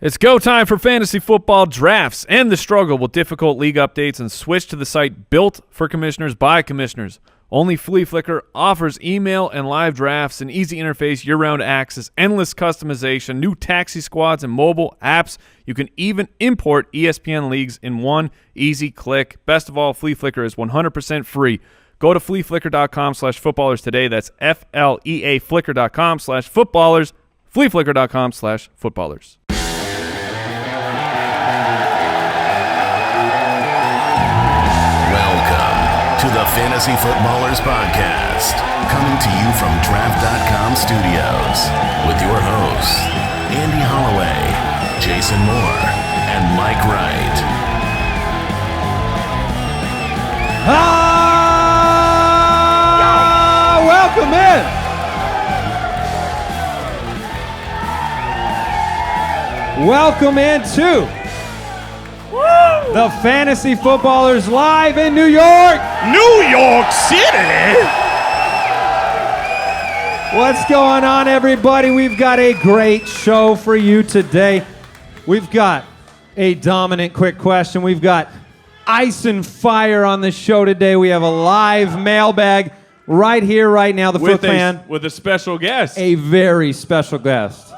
It's go time for fantasy football drafts. End the struggle with difficult league updates and switch to the site built for commissioners by commissioners. Only Flea Flicker offers email and live drafts, an easy interface, year-round access, endless customization, new taxi squads, and mobile apps. You can even import ESPN leagues in one easy click. Best of all, Flea Flicker is 100% free. Go to fleaflicker.com/footballers today. That's FLEA flicker.com/footballers. fleaflicker.com/footballers. To the Fantasy Footballers Podcast, coming to you from Draft.com Studios, with your hosts, Andy Holloway, Jason Moore, and Mike Wright. Welcome in. Welcome in to the Fantasy Footballers live in New York. New York City. What's going on, everybody? We've got a great show for you today. We've got a dominant quick question. We've got ice and fire on the show today. We have a live mailbag right here, right now. The Foot Fan. With a special guest. A very special guest.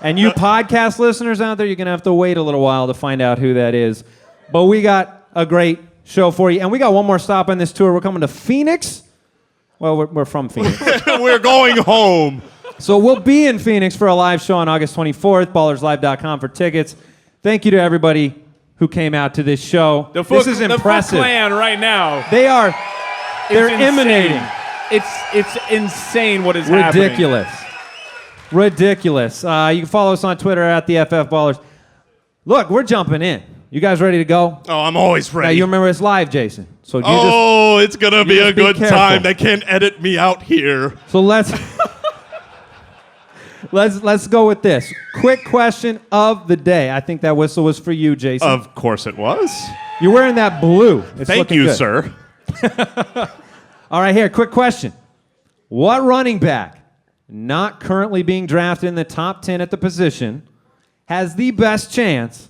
And you podcast listeners out there, you're going to have to wait a little while to find out who that is. But we got a great show for you. And we got one more stop on this tour. We're coming to Phoenix. Well, we're from Phoenix. We're going home. So we'll be in Phoenix for a live show on August 24th. BallersLive.com for tickets. Thank you to everybody who came out to this show. This is impressive. The Foot Clan right now. They're emanating. It's insane what is happening. Ridiculous. You can follow us on Twitter at the FF Ballers. Look, we're jumping in. You guys ready to go? Oh, I'm always ready. Now, you remember it's live, Jason. So it's going to be a good careful. time. They can't edit me out here. So let's go with this. Quick question of the day. I think that whistle was for you, Jason. Of course it was. You're wearing that blue. It's Thank you, good. sir. All right, here, quick question. What running back, not currently being drafted in the top 10 at the position, has the best chance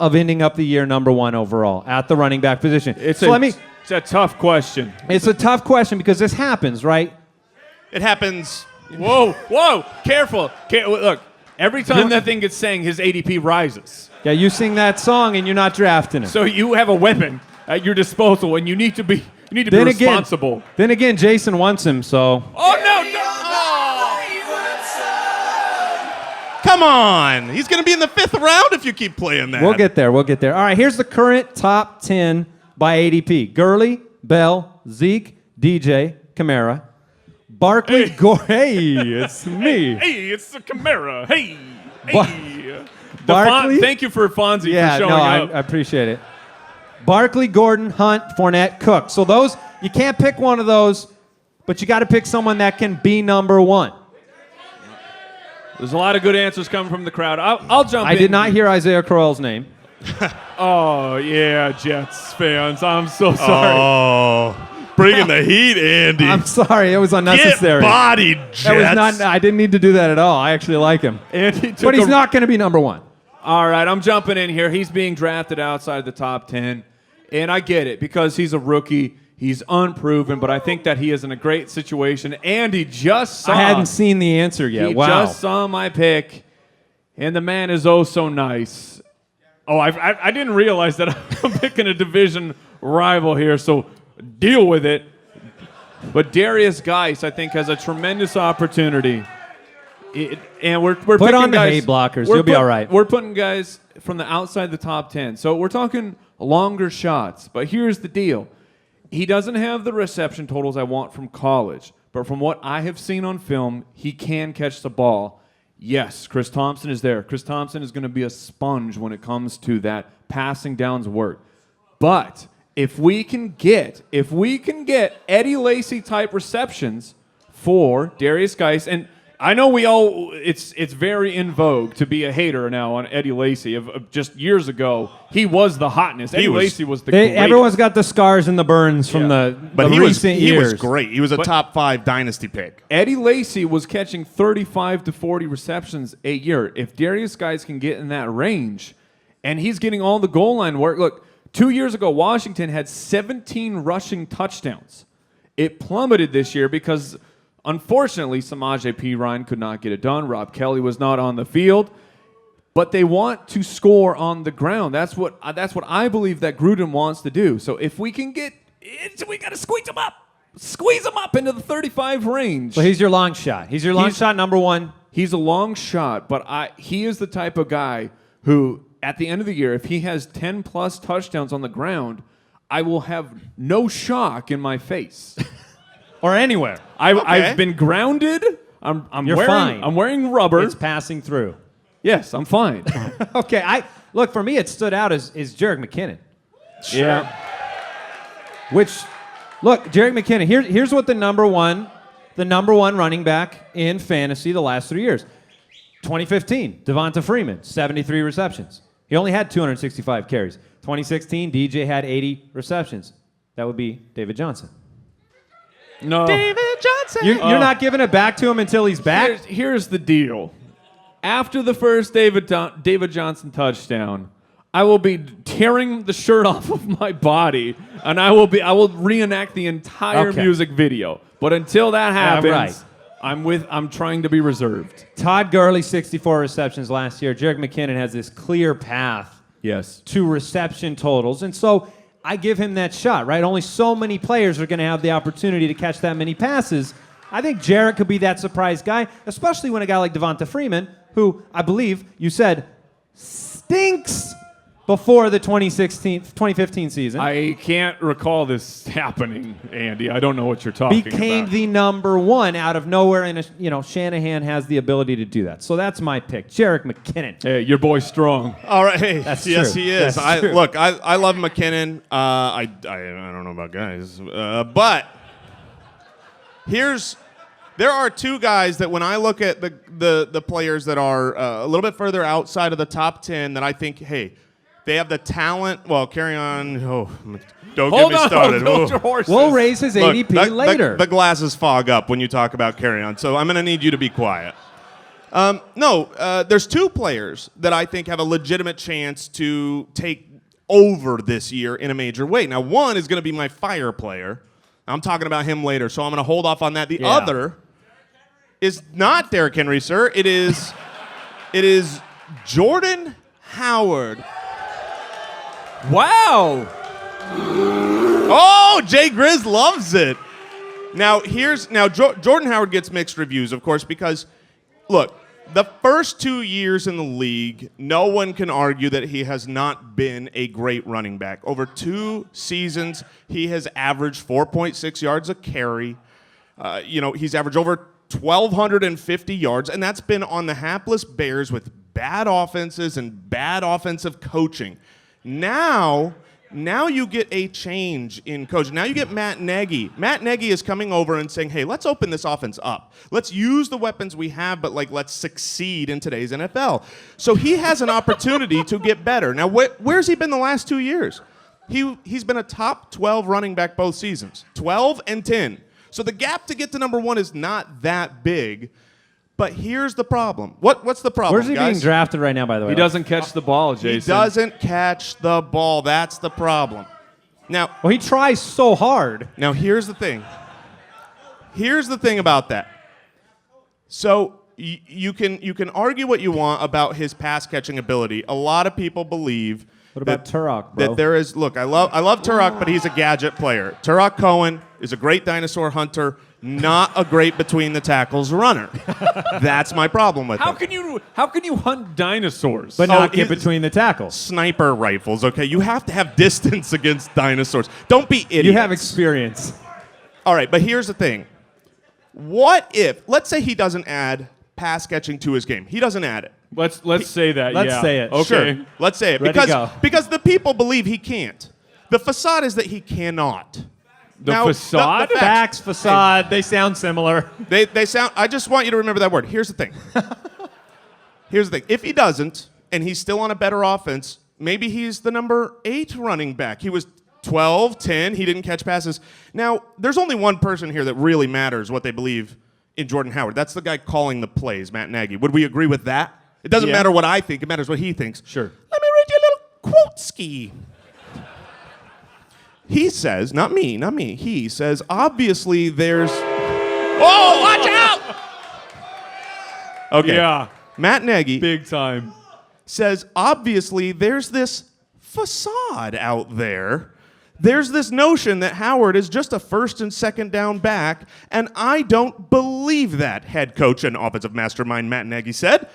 of ending up the year number one overall at the running back position? It's a tough question. It's a tough question because this happens, right? It happens. Whoa, careful. Look, every time that thing gets sang, his ADP rises. Yeah, you sing that song and you're not drafting it. So you have a weapon at your disposal, and you need to be responsible. Then again, Jason wants him, so. Oh, no. Come on. He's going to be in the 5th round if you keep playing that. We'll get there. All right, here's the current top 10 by ADP. Gurley, Bell, Zeke, DJ, Kamara, Barkley, Hey, it's me. Hey, it's the Kamara. Hey. Barkley. Thank you for Fonzie for showing up. I appreciate it. Barkley, Gordon, Hunt, Fournette, Cook. So those, you can't pick one of those, but you got to pick someone that can be number one. There's a lot of good answers coming from the crowd. I'll jump in. I did not hear Isaiah Crowell's name. Oh, yeah, Jets fans. I'm so sorry. Oh, bringing the heat, Andy. I'm sorry. It was unnecessary. Get bodied, Jets. I didn't need to do that at all. I actually like him. But he's not going to be number one. All right, I'm jumping in here. He's being drafted outside the top 10, and I get it because he's a rookie. He's unproven, but I think that he is in a great situation, and he just saw. I hadn't seen the answer yet. He Wow. just saw my pick, and the man is oh so nice. Oh, I didn't realize that I'm picking a division rival here, so deal with it. But Darius Geis, I think, has a tremendous opportunity. And we're put picking on the guys, hay blockers. You'll be all right. We're putting guys from the outside the top 10. So we're talking longer shots. But here's the deal. He doesn't have the reception totals I want from college. But from what I have seen on film, he can catch the ball. Yes, Chris Thompson is there. Chris Thompson is going to be a sponge when it comes to that passing downs work. But if we can get Eddie Lacy type receptions for Darius Geis, and I know it's very in vogue to be a hater now on Eddie Lacy. Of just years ago, he was the hotness. Eddie Lacy was the greatest. Everyone's got the scars and the burns from the recent years. He was great. He was a top 5 dynasty pick. Eddie Lacy was catching 35 to 40 receptions a year. If Darius Guice can get in that range, and he's getting all the goal line work. Look, 2 years ago, Washington had 17 rushing touchdowns. It plummeted this year because, unfortunately, Samaje Perine could not get it done. Rob Kelly was not on the field. But they want to score on the ground. That's what I believe that Gruden wants to do. So if we can get it, we got to squeeze them up. Squeeze them up into the 35 range. Well, he's your long shot. He's your long shot number one. He's a long shot, but he is the type of guy who, at the end of the year, if he has 10-plus touchdowns on the ground, I will have no shock in my face. Or anywhere. I've been grounded. You're fine. I'm wearing rubber. It's passing through. Yes, I'm fine. Okay, look, for me, it stood out as Jerick McKinnon. Sure. Yeah. Look, Jerick McKinnon, here's what the number one running back in fantasy the last 3 years. 2015, Devonta Freeman, 73 receptions. He only had 265 carries. 2016, DJ had 80 receptions. That would be David Johnson. No. David Johnson! You're not giving it back to him until he's back? Here's the deal. After the first David Johnson touchdown, I will be tearing the shirt off of my body, and I will reenact the entire music video. But until that happens, I'm trying to be reserved. Todd Gurley, 64 receptions last year. Jerick McKinnon has this clear path to reception totals, and so I give him that shot, right? Only so many players are going to have the opportunity to catch that many passes. I think Jerick could be that surprise guy, especially when a guy like Devonta Freeman, who I believe you said stinks before the 2015 season. I can't recall this happening, Andy. I don't know what you're talking about. Became the number one out of nowhere, and Shanahan has the ability to do that. So that's my pick, Jerick McKinnon. Hey, your boy's strong. All right, hey, that's yes, true. he is. Look, I love McKinnon. I don't know about guys, but there are two guys that when I look at the players that are a little bit further outside of the top 10 that I think, hey, they have the talent. Well, carry on. Oh, don't get me started. Hold your horses. We'll raise his ADP later. The glasses fog up when you talk about carry on, so I'm going to need you to be quiet. There's two players that I think have a legitimate chance to take over this year in a major way. Now, one is going to be my fire player. I'm talking about him later, so I'm going to hold off on that. The other is not Derrick Henry, sir. It is Jordan Howard. Wow. Oh, Jay Grizz loves it. Now, Jordan Howard gets mixed reviews, of course, because, look, the first 2 years in the league, no one can argue that he has not been a great running back. Over 2 seasons, he has averaged 4.6 yards a carry. He's averaged over 1,250 yards, and that's been on the hapless Bears with bad offenses and bad offensive coaching. Now you get a change in coaching. Now you get Matt Nagy. Matt Nagy is coming over and saying, hey, let's open this offense up. Let's use the weapons we have, but let's succeed in today's NFL. So he has an opportunity to get better. Now, where's he been the last 2 years? He's been a top 12 running back both seasons, 12 and 10. So the gap to get to number one is not that big. But here's the problem. What's the problem, Where's he being drafted right now, by the way? He doesn't catch the ball, Jason. He doesn't catch the ball. That's the problem. Now, he tries so hard. Now, here's the thing. Here's the thing about that. So you can argue what you want about his pass catching ability. A lot of people believe. What about Turok, bro? That there is. Look, I love Turok, but he's a gadget player. Turok Cohen is a great dinosaur hunter. Not a great between the tackles runner. That's my problem with him. How can you hunt dinosaurs but not get between the tackles? Sniper rifles, okay? You have to have distance against dinosaurs. Don't be idiots. You have experience. All right, but here's the thing. What if, let's say he doesn't add pass catching to his game. He doesn't add it. Let's say that. Let's say it. Okay. Sure. Let's say it Ready, go. because the people believe he can't. The facade is that he cannot. facade? The Facts, facade, they sound similar. They sound. I just want you to remember that word. Here's the thing. If he doesn't, and he's still on a better offense, maybe he's the number 8 running back. He was 12, 10. He didn't catch passes. Now, there's only one person here that really matters what they believe in Jordan Howard. That's the guy calling the plays, Matt Nagy. Would we agree with that? It doesn't matter what I think. It matters what he thinks. Sure. Let me read you a little quote ski. He says, not me. He says, obviously there's... Oh, watch out! Okay. Yeah. Matt Nagy Big time. says, obviously there's this facade out there. There's this notion that Howard is just a first and second down back, and I don't believe that, head coach and offensive mastermind Matt Nagy said.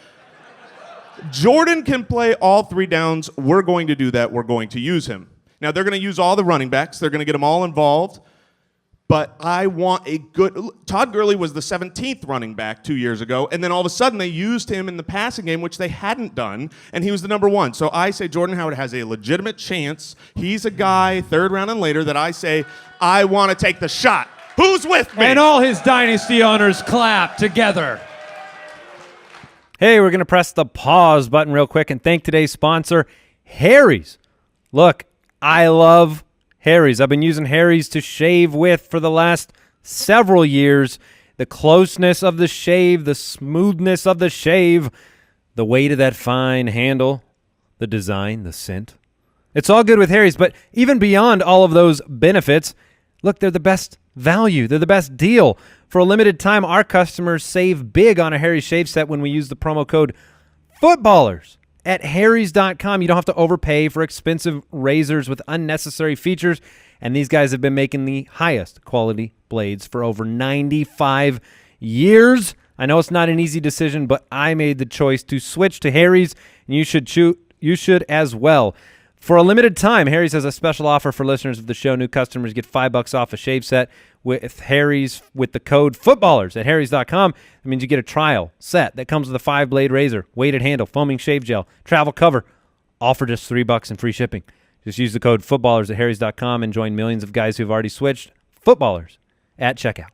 Jordan can play all 3 downs. We're going to do that. We're going to use him. Now, they're going to use all the running backs. They're going to get them all involved. But I want a good... Todd Gurley was the 17th running back 2 years ago, and then all of a sudden they used him in the passing game, which they hadn't done, and he was the number 1. So I say Jordan Howard has a legitimate chance. He's a guy, 3rd round and later, that I say, I want to take the shot. Who's with me? And all his dynasty owners clap together. Hey, we're going to press the pause button real quick and thank today's sponsor, Harry's. Look, I love Harry's. I've been using Harry's to shave with for the last several years. The closeness of the shave, the smoothness of the shave, the weight of that fine handle, the design, the scent. It's all good with Harry's, but even beyond all of those benefits, look, they're the best value. They're the best deal. For a limited time, our customers save big on a Harry's shave set when we use the promo code FOOTBALLERS at harrys.com. You don't have to overpay for expensive razors with unnecessary features, and these guys have been making the highest quality blades for over 95 years. I know it's not an easy decision, but I made the choice to switch to Harry's, and you should as well. For a limited time, Harry's has a special offer for listeners of the show. New customers get $5 off a shave set with Harry's with the code FOOTBALLERS at harrys.com. That means you get a trial set that comes with a 5-blade razor, weighted handle, foaming shave gel, travel cover, all for just $3 and free shipping. Just use the code FOOTBALLERS at harrys.com and join millions of guys who've already switched. FOOTBALLERS at checkout.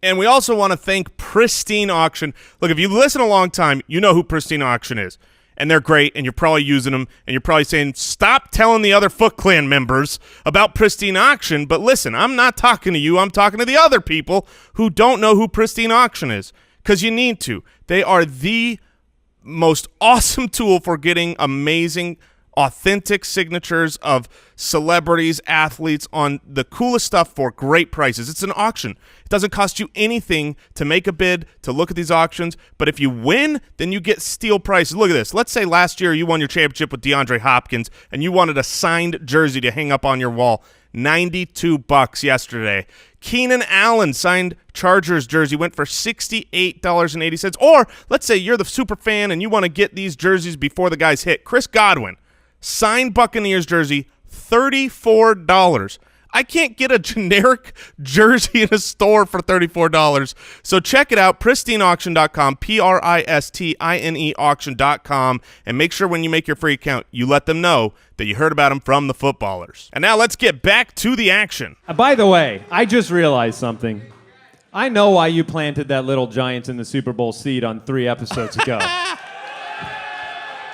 And we also want to thank Pristine Auction. Look, if you listen a long time, you know who Pristine Auction is. And they're great, and you're probably using them, and you're probably saying, stop telling the other Foot Clan members about Pristine Auction. But listen, I'm not talking to you. I'm talking to the other people who don't know who Pristine Auction is, because you need to. They are the most awesome tool for getting amazing, authentic signatures of celebrities, athletes on the coolest stuff for great prices. It's an auction. It doesn't cost you anything to make a bid, to look at these auctions, but if you win, then you get steal prices. Look at this. Let's say last year you won your championship with DeAndre Hopkins and you wanted a signed jersey to hang up on your wall. $92 yesterday. Keenan Allen signed Chargers jersey went for $68.80. Or let's say you're the super fan and you want to get these jerseys before the guys hit. Chris Godwin, signed Buccaneers jersey, $34. I can't get a generic jersey in a store for $34. So check it out, pristineauction.com, Pristine auction.com, and make sure when you make your free account, you let them know that you heard about them from the Footballers. And now let's get back to the action. By the way, I just realized something. I know why you planted that little Giants in the Super Bowl seed on 3 episodes ago.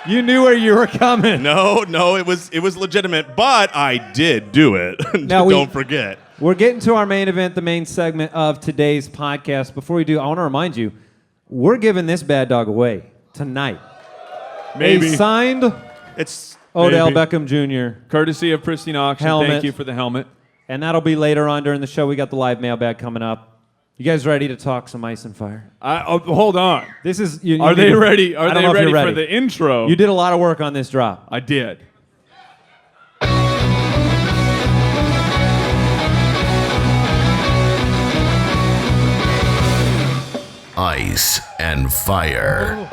You knew where you were coming. No, it was legitimate, but I did do it. Now Don't forget. We're getting to our main event, the main segment of today's podcast. Before we do, I want to remind you, we're giving this bad dog away tonight. Maybe. A signed It's Odell Maybe. Beckham Jr. Courtesy of Pristine Auction. Helmet. Thank you for the helmet. And that'll be later on during the show. We got the live mailbag coming up. You guys ready to talk some ice and fire? Hold on. This is. Are they ready? Are I don't they know if ready you're for the intro? You did a lot of work on this drop. I did. Ice and fire.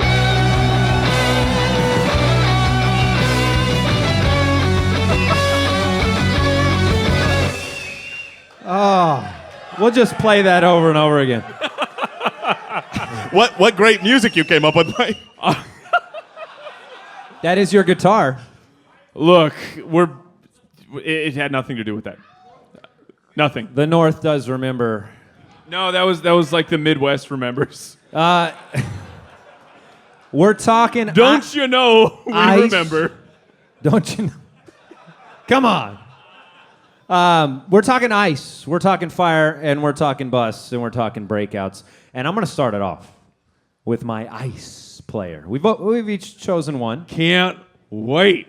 We'll just play that over and over again. what great music you came up with, Mike. That is your guitar. Look, it had nothing to do with that. Nothing. The North does remember. No, that was like the Midwest remembers. We're talking. Don't you know we ice. remember? Don't you know? Come on. We're talking ice. We're talking fire, and we're talking busts, and we're talking breakouts. And I'm going to start it off with my ice player. We've each chosen one. Can't wait.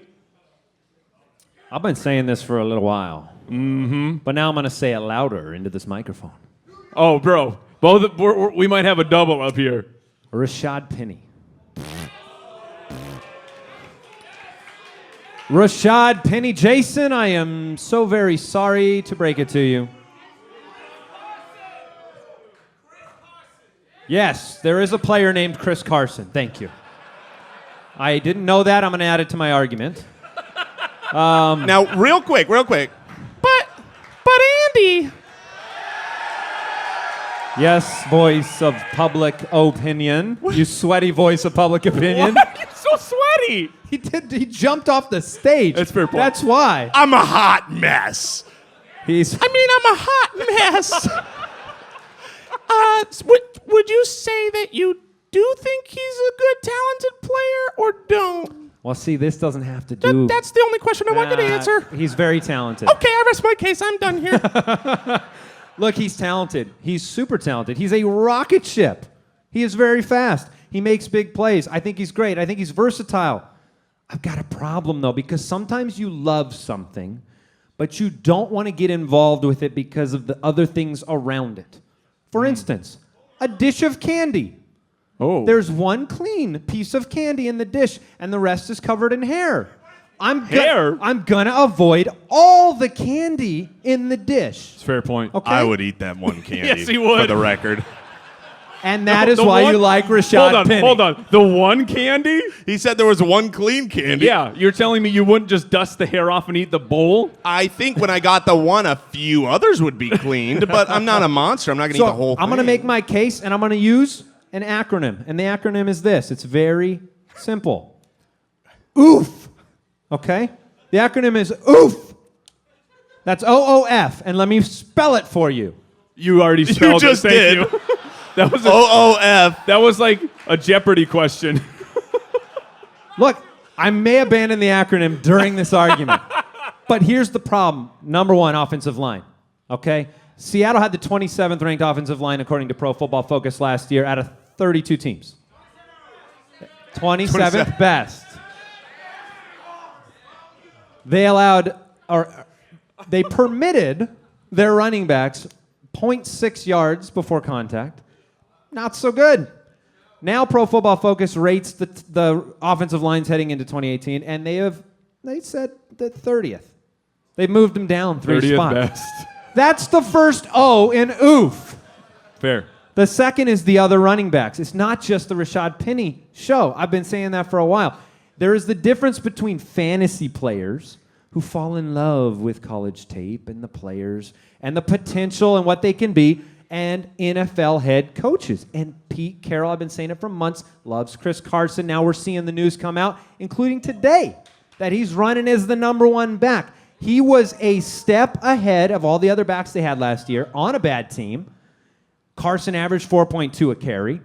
I've been saying this for a little while. Mm-hmm. But now I'm going to say it louder into this microphone. Oh, bro. We might have a double up here. Rashaad Penny. Rashaad Penny. Jason, I am so very sorry to break it to you. Yes, there is a player named Chris Carson. Thank you. I didn't know that. I'm going to add it to my argument. Now, real quick. But Andy. Yes, voice of public opinion. You sweaty voice of public opinion. Why are you so sweaty? He jumped off the stage. That's fair point. That's why. I'm a hot mess. I'm a hot mess. Would you say that you do think he's a good, talented player, or don't? Well, see, this doesn't have to do... That's the only question I wanted to answer. He's very talented. Okay, I rest my case. I'm done here. Look, he's talented. He's super talented. He's a rocket ship. He is very fast. He makes big plays. I think he's great. I think he's versatile. I've got a problem, though, because sometimes you love something, but you don't want to get involved with it because of the other things around it. For instance, a dish of candy. Oh. There's one clean piece of candy in the dish, and the rest is covered in hair. I'm gonna avoid all the candy in the dish. It's a fair point. Okay? I would eat that one candy. Yes, he would. For the record. And that is why you like Rashaad Penny. Hold on. The one candy? He said there was one clean candy. Yeah, you're telling me you wouldn't just dust the hair off and eat the bowl? I think when I got the one, a few others would be cleaned, but I'm not a monster. I'm not going to eat the whole thing. I'm going to make my case, and I'm going to use an acronym. And the acronym is this. It's very simple. OOF. Okay? The acronym is OOF. That's OOF. And let me spell it for you. You already spelled just it. did. Thank you. That was OOF. That was like a Jeopardy question. Look, I may abandon the acronym during this argument. But here's the problem. Number one, offensive line. Okay? Seattle had the 27th ranked offensive line according to Pro Football Focus last year out of 32 teams. 27th best. They permitted their running backs 0.6 yards before contact. Not so good. Now Pro Football Focus rates the offensive lines heading into 2018, and they said the 30th. They've moved them down 3 30th spots. best. That's the first O in oof. Fair. The second is the other running backs. It's not just the Rashaad Penny show. I've been saying that for a while. There is the difference between fantasy players who fall in love with college tape and the players and the potential and what they can be, and NFL head coaches. And Pete Carroll, I've been saying it for months, loves Chris Carson. Now we're seeing the news come out, including today, that he's running as the number one back. He was a step ahead of all the other backs they had last year on a bad team. Carson averaged 4.2 a carry.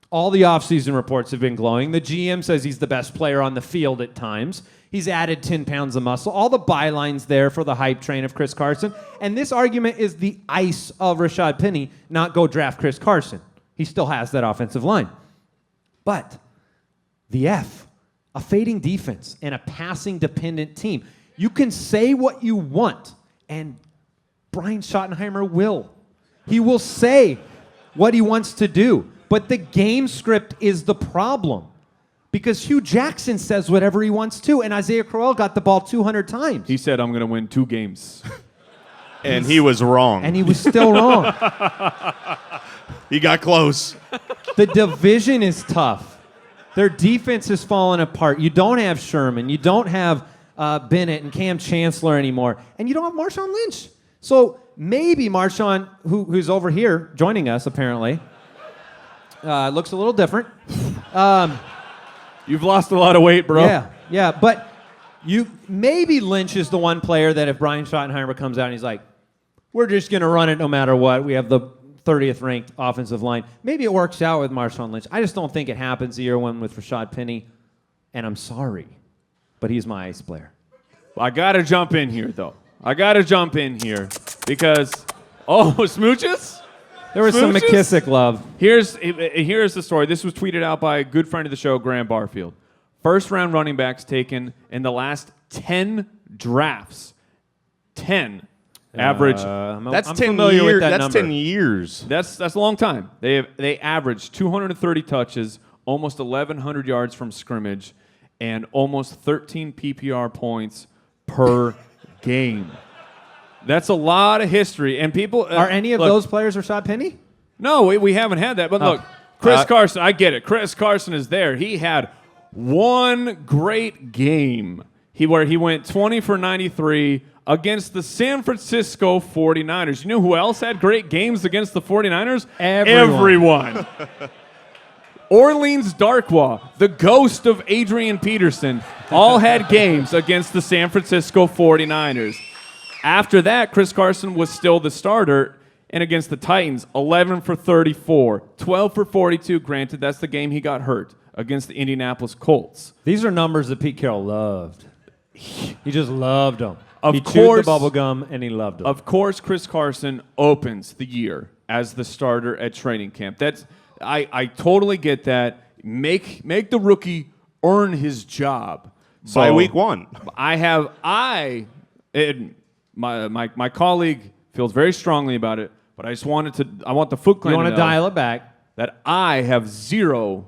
All the offseason reports have been glowing. The GM says he's the best player on the field at times. He's added 10 pounds of muscle. All the bylines there for the hype train of Chris Carson. And this argument is the ice of Rashaad Penny, not go draft Chris Carson. He still has that offensive line. But the F, a fading defense and a passing-dependent team. You can say what you want, and Brian Schottenheimer will. He will say what he wants to do. But the game script is the problem. Because Hugh Jackson says whatever he wants to, and Isaiah Crowell got the ball 200 times. He said, I'm going to win 2 games. And he was wrong. And he was still wrong. He got close. The division is tough. Their defense is falling apart. You don't have Sherman. You don't have Bennett and Cam Chancellor anymore. And you don't have Marshawn Lynch. So maybe Marshawn, who's over here joining us apparently, looks a little different. You've lost a lot of weight, bro. Yeah. But maybe Lynch is the one player that if Brian Schottenheimer comes out and he's like, we're just going to run it no matter what. We have the 30th ranked offensive line. Maybe it works out with Marshawn Lynch. I just don't think it happens year one with Rashaad Penny. And I'm sorry, but he's my ice player. I got to jump in here, though. Because, smooches? There was some Smooches? McKissick love. Here's the story. This was tweeted out by a good friend of the show, Graham Barfield. First round running backs taken in the last 10 drafts. 10. Average. That's I'm 10 familiar years. with that That's number. 10 years. That's a long time. They averaged 230 touches, almost 1,100 yards from scrimmage, and almost 13 PPR points per game. That's a lot of history. And people Are any of those players Rashaad Penny? No, we haven't had that. But look, Chris Carson, I get it. Chris Carson is there. He had one great game where he went 20 for 93 against the San Francisco 49ers. You know who else had great games against the 49ers? Everyone. Orleans Darkwa, the ghost of Adrian Peterson, all had games against the San Francisco 49ers. After that, Chris Carson was still the starter, and against the Titans, 11 for 34, 12 for 42. Granted, that's the game he got hurt against the Indianapolis Colts. These are numbers that Pete Carroll loved. He just loved them. Of he course, chewed the bubble gum, and he loved them. Of course, Chris Carson opens the year as the starter at training camp. I totally get that. Make the rookie earn his job. So By week one. My colleague feels very strongly about it, but I want the Foot Clan You want to to know dial it back? that I have zero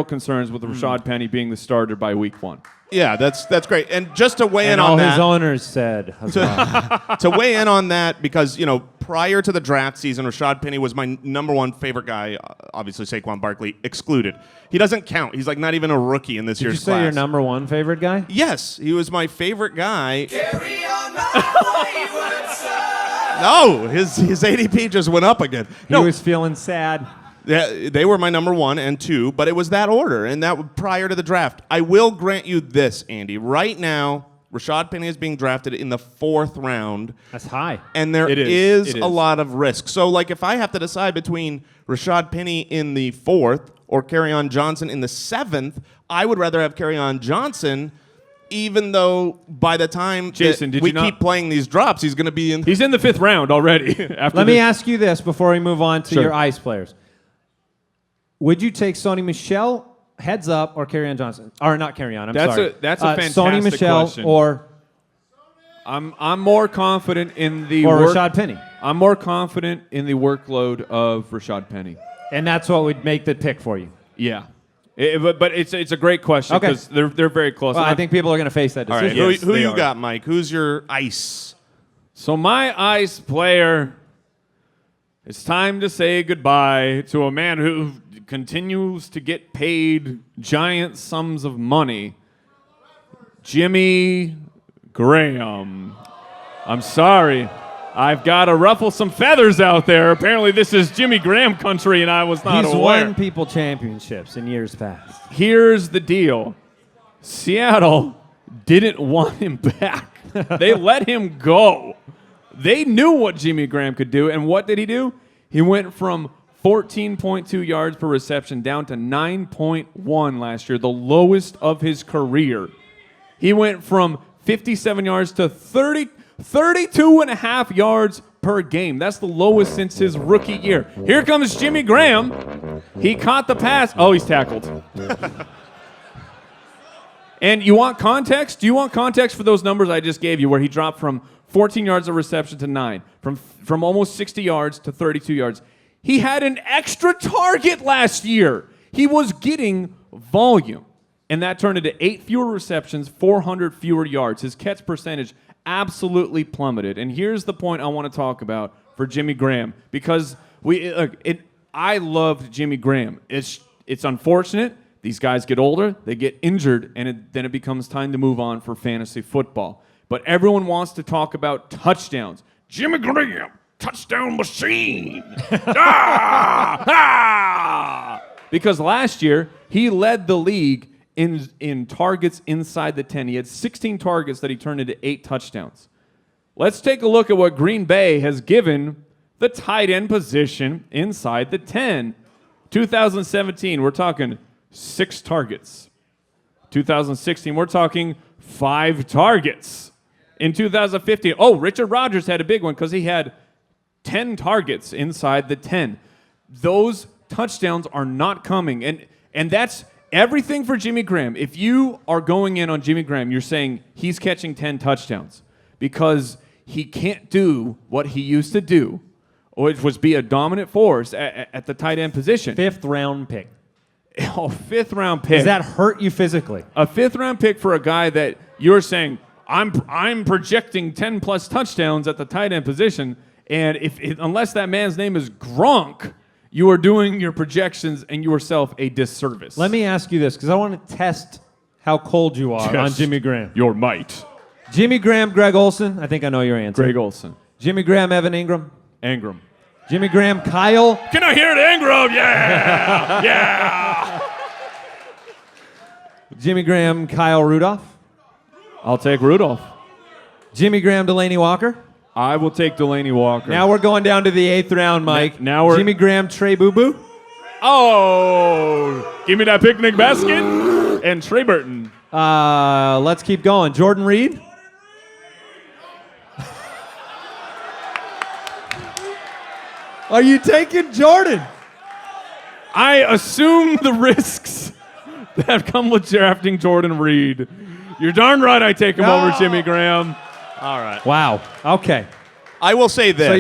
concerns with Rashaad Penny being the starter by week one. Yeah, that's great. And just to weigh in And on all that. his owners said. To weigh in on that, because, prior to the draft season, Rashaad Penny was my number one favorite guy, obviously Saquon Barkley excluded. He doesn't count. He's like not even a rookie in this Did you year's say class. your number one favorite guy? Yes, he was my favorite guy. No, his ADP just went up again. He No, was feeling sad. they were my number 1 and 2, but it was that order, and that prior to the draft. I will grant you this, Andy. Right now, Rashaad Penny is being drafted in the 4th round. That's high. And there It is is. a lot of risk. So, if I have to decide between Rashaad Penny in the 4th or Kerryon Johnson in the 7th, I would rather have Kerryon Johnson, even though by the time Jason, that did we you not- keep playing these drops, he's going to be in. He's in the 5th round already. Let me ask you this before we move on to Sure. your ice players. Would you take Sony Michel, heads up, or Kerryon Johnson? Or not Kerryon, That's sorry. a fantastic Sony Michel question. or I'm more confident in the Rashaad Penny. I'm more confident in the workload of Rashaad Penny. And that's what would make the pick for you. Yeah, but it's a great question Okay. because they're very close. Well, I think people are going to face that All right, decision. Yes, who they you are. got, Mike? Who's your ice? So my ice player, it's time to say goodbye to a man who continues to get paid giant sums of money. Jimmy Graham. I'm sorry. I've got to ruffle some feathers out there. Apparently this is Jimmy Graham country and I was not He's aware. won people championships in years past. Here's the deal. Seattle didn't want him back. They let him go. They knew what Jimmy Graham could do, and what did he do? He went from 14.2 yards per reception down to 9.1 last year, the lowest of his career. He went from 57 yards to 32 and a half yards per game. That's the lowest since his rookie year. Here comes Jimmy Graham. He caught the pass. Oh, he's tackled. And you want context? Do you want context for those numbers I just gave you where he dropped from 14 yards of reception to 9, from almost 60 yards to 32 yards? He had an extra target last year. He was getting volume. And that turned into 8 fewer receptions, 400 fewer yards. His catch percentage absolutely plummeted. And here's the point I want to talk about for Jimmy Graham, because I loved Jimmy Graham. It's unfortunate. These guys get older, they get injured, and then it becomes time to move on for fantasy football. But everyone wants to talk about touchdowns. Jimmy Graham, touchdown machine. Because last year, he led the league in targets inside the 10. He had 16 targets that he turned into 8 touchdowns. let's take a look at what Green Bay has given the tight end position inside the 10. 2017, we're talking 6 targets. 2016, we're talking 5 targets. In 2015, Richard Rodgers had a big one because he had 10 targets inside the 10. Those touchdowns are not coming. And that's everything for Jimmy Graham. If you are going in on Jimmy Graham, you're saying he's catching 10 touchdowns because he can't do what he used to do, which was be a dominant force at the tight end position. 5th round pick. Oh, 5th round pick. Does that hurt you physically? A 5th round pick for a guy that you're saying, I'm projecting 10 plus touchdowns at the tight end position, and unless that man's name is Gronk, you are doing your projections and yourself a disservice. Let me ask you this, because I want to test how cold you are on Jimmy Graham. Your might. Jimmy Graham, Greg Olson. I think I know your answer. Greg Olson. Jimmy Graham, Evan Ingram. Ingram. Jimmy Graham, Kyle. Can I hear it, Ingram? Yeah! Yeah! Jimmy Graham, Kyle Rudolph. I'll take Rudolph. Jimmy Graham, Delaney Walker. I will take Delaney Walker. Now we're going down to the 8th round, Mike. Now we're... Jimmy Graham, Trey Boo Boo. Oh! Give me that picnic basket and Trey Burton. Let's keep going. Jordan Reed. Are you taking Jordan? I assume the risks that come with drafting Jordan Reed. You're darn right I take him over Jimmy Graham. All right. Wow. Okay. I will say this. So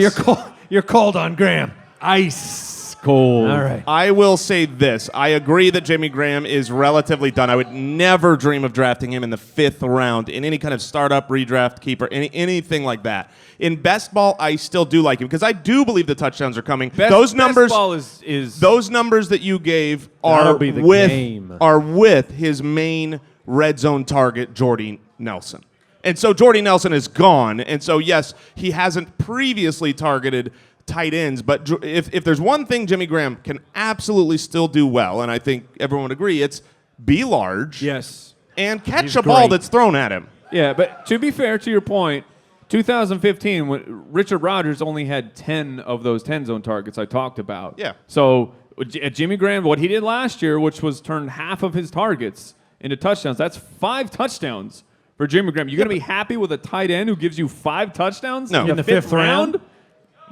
you're cold on Graham. Ice cold. All right. I will say this. I agree that Jimmy Graham is relatively done. I would never dream of drafting him in the 5th round in any kind of startup, redraft, keeper, anything like that. In best ball, I still do like him because I do believe the touchdowns are coming. Those numbers, best ball is those numbers that you gave That'll be the game. are with his main red zone target, Jordy Nelson. And so Jordy Nelson is gone. And so, yes, he hasn't previously targeted tight ends. But if there's one thing Jimmy Graham can absolutely still do well, and I think everyone would agree, it's be large. Yes. And catch a ball that's thrown at him. Yeah, but to be fair to your point, 2015, when Richard Rodgers only had 10 of those 10 zone targets I talked about. Yeah. So Jimmy Graham, what he did last year, which was turn half of his targets into touchdowns, that's 5 touchdowns for Jimmy Graham. You're going to be happy with a tight end who gives you 5 touchdowns in the 5th round?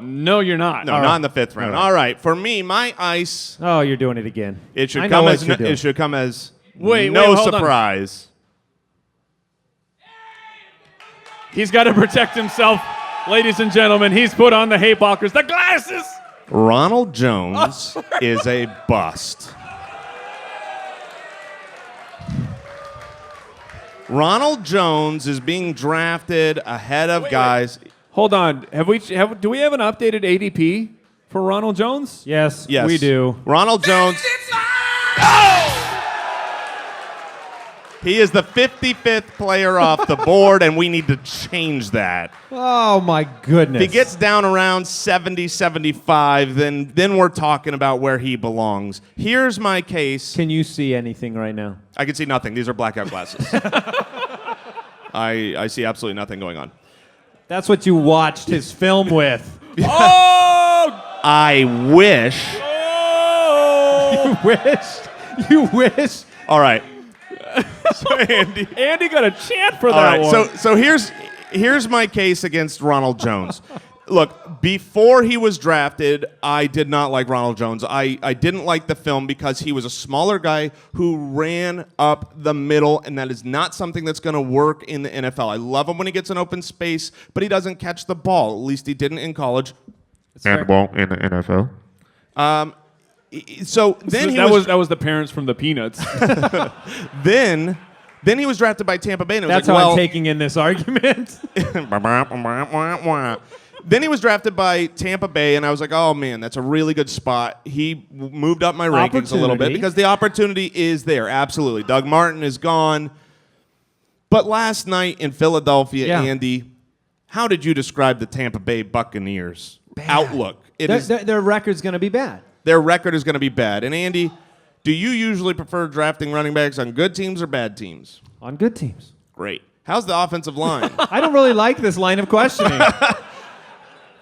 No, you're not. No, not in the 5th round. All right. For me, my ice. Oh, you're doing it again. It should come as wait, no hold on. surprise. He's got to protect himself, ladies and gentlemen. He's put on the haybalkers, the glasses. Ronald Jones is a bust. Ronald Jones is being drafted ahead of guys. Hold on. Do we have an updated ADP for Ronald Jones? Yes, Yes, we do. Ronald Jones. He is the 55th player off the board, and we need to change that. Oh, my goodness. If he gets down around 70, 75, then we're talking about where he belongs. Here's my case. Can you see anything right now? I can see nothing. These are blackout glasses. I see absolutely nothing going on. That's what you watched his film with. Oh! I wish. Oh! You wish. All right. So Andy got a chant for that one. So here's my case against Ronald Jones. Look, before he was drafted, I did not like Ronald Jones. I didn't like the film because he was a smaller guy who ran up the middle, and that is not something that's going to work in the NFL. I love him when he gets an open space, but he doesn't catch the ball. At least he didn't in college. And won't in the NFL. So then that was the parents from the Peanuts. Then he was drafted by Tampa Bay. And it was That's like, how well, I'm taking in this argument. Then he was drafted by Tampa Bay, and I was like, oh, man, that's a really good spot. He moved up my rankings a little bit because the opportunity is there. Absolutely. Doug Martin is gone. But last night in Philadelphia, Andy, how did you describe the Tampa Bay Buccaneers' outlook? Their record's going to be bad. Their record is going to be bad. And, Andy, do you usually prefer drafting running backs on good teams or bad teams? On good teams. Great. How's the offensive line? I don't really like this line of questioning.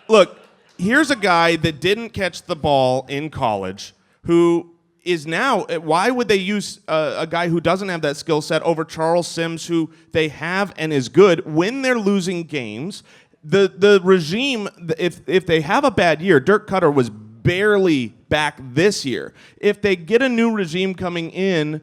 Look, here's a guy that didn't catch the ball in college who is now, why would they use a guy who doesn't have that skill set over Charles Sims, who they have and is good when they're losing games? The regime, if they have a bad year, Dirk Cutter was barely back this year. If they get a new regime coming in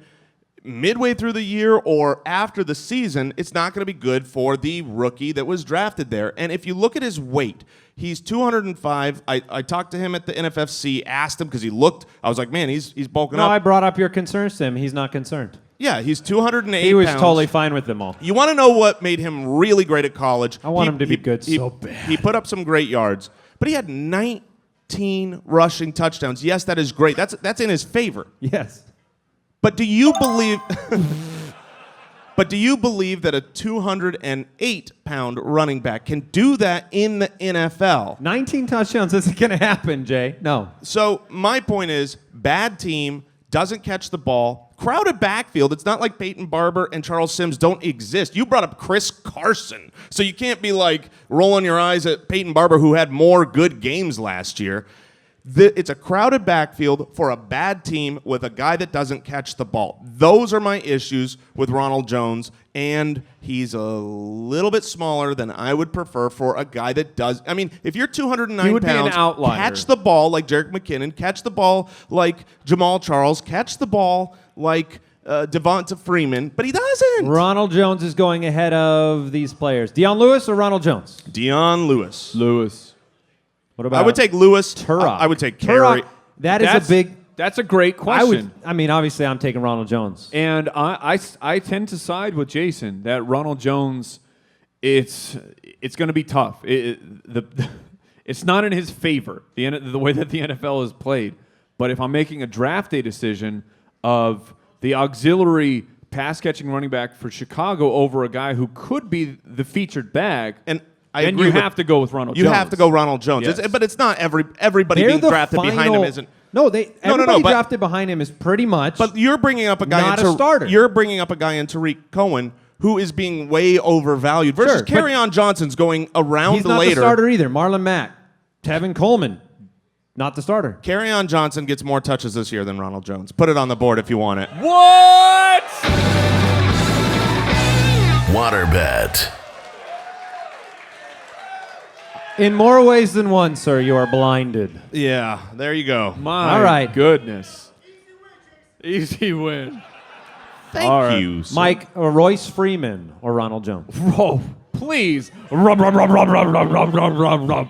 midway through the year or after the season, it's not going to be good for the rookie that was drafted there. And if you look at his weight, he's 205. I talked to him at the NFFC, asked him because he looked. I was like, man, he's bulking No, up. I brought up your concerns to him. He's not concerned. Yeah, he's 208 He was pounds. totally fine with them all. You want to know what made him really great at college? I want him to be good so bad. He put up some great yards, but he had 19 rushing touchdowns. Yes, that is great. That's in his favor. Yes. But do you believe But do you believe that a 208-pound running back can do that in the NFL? 19 touchdowns isn't going to happen, Jay. No. So my point is, bad team, doesn't catch the ball, crowded backfield. It's not like Peyton Barber and Charles Sims don't exist. You brought up Chris Carson, so you can't be like rolling your eyes at Peyton Barber, who had more good games last year. It's a crowded backfield for a bad team with a guy that doesn't catch the ball. Those are my issues with Ronald Jones, and he's a little bit smaller than I would prefer for a guy that does. I mean, if you're 209 He would be an pounds, outlier. catch the ball like Jerick McKinnon, catch the ball like Jamal Charles, catch the ball like Devonta Freeman, but he doesn't. Ronald Jones is going ahead of these players. Deion Lewis or Ronald Jones? Deion Lewis. Lewis. What about I would take Lewis. Turok? I would take Carey. That's a big. That's a great question. I mean, obviously, I'm taking Ronald Jones. And I tend to side with Jason that Ronald Jones, it's going to be tough. It's not in his favor, the way that the NFL is played. But if I'm making a draft day decision of the auxiliary pass-catching running back for Chicago over a guy who could be the featured back, And I then agree you with- have to go with Ronald You Jones. have to go Ronald Jones. Yes. But it's not everybody They're being the drafted behind him isn't. No, everybody but- drafted behind him is pretty much. But you're bringing up a guy Not a starter. You're bringing up a guy in Tariq Cohen who is being way overvalued versus Sure, but Kerryon Johnson's going around he's not later. the starter either. Marlon Mack, Tevin Coleman, not the starter. Kerryon Johnson gets more touches this year than Ronald Jones. Put it on the board if you want it. What? Waterbed. In more ways than one, sir, you are blinded. Yeah, there you go. My All right. goodness. Easy win. Thank All right. you, sir. Mike, or Royce Freeman, or Ronald Jones. Bro, please. Rub, rub, rub, rub, rub, rub, rub, rub, rub, rub.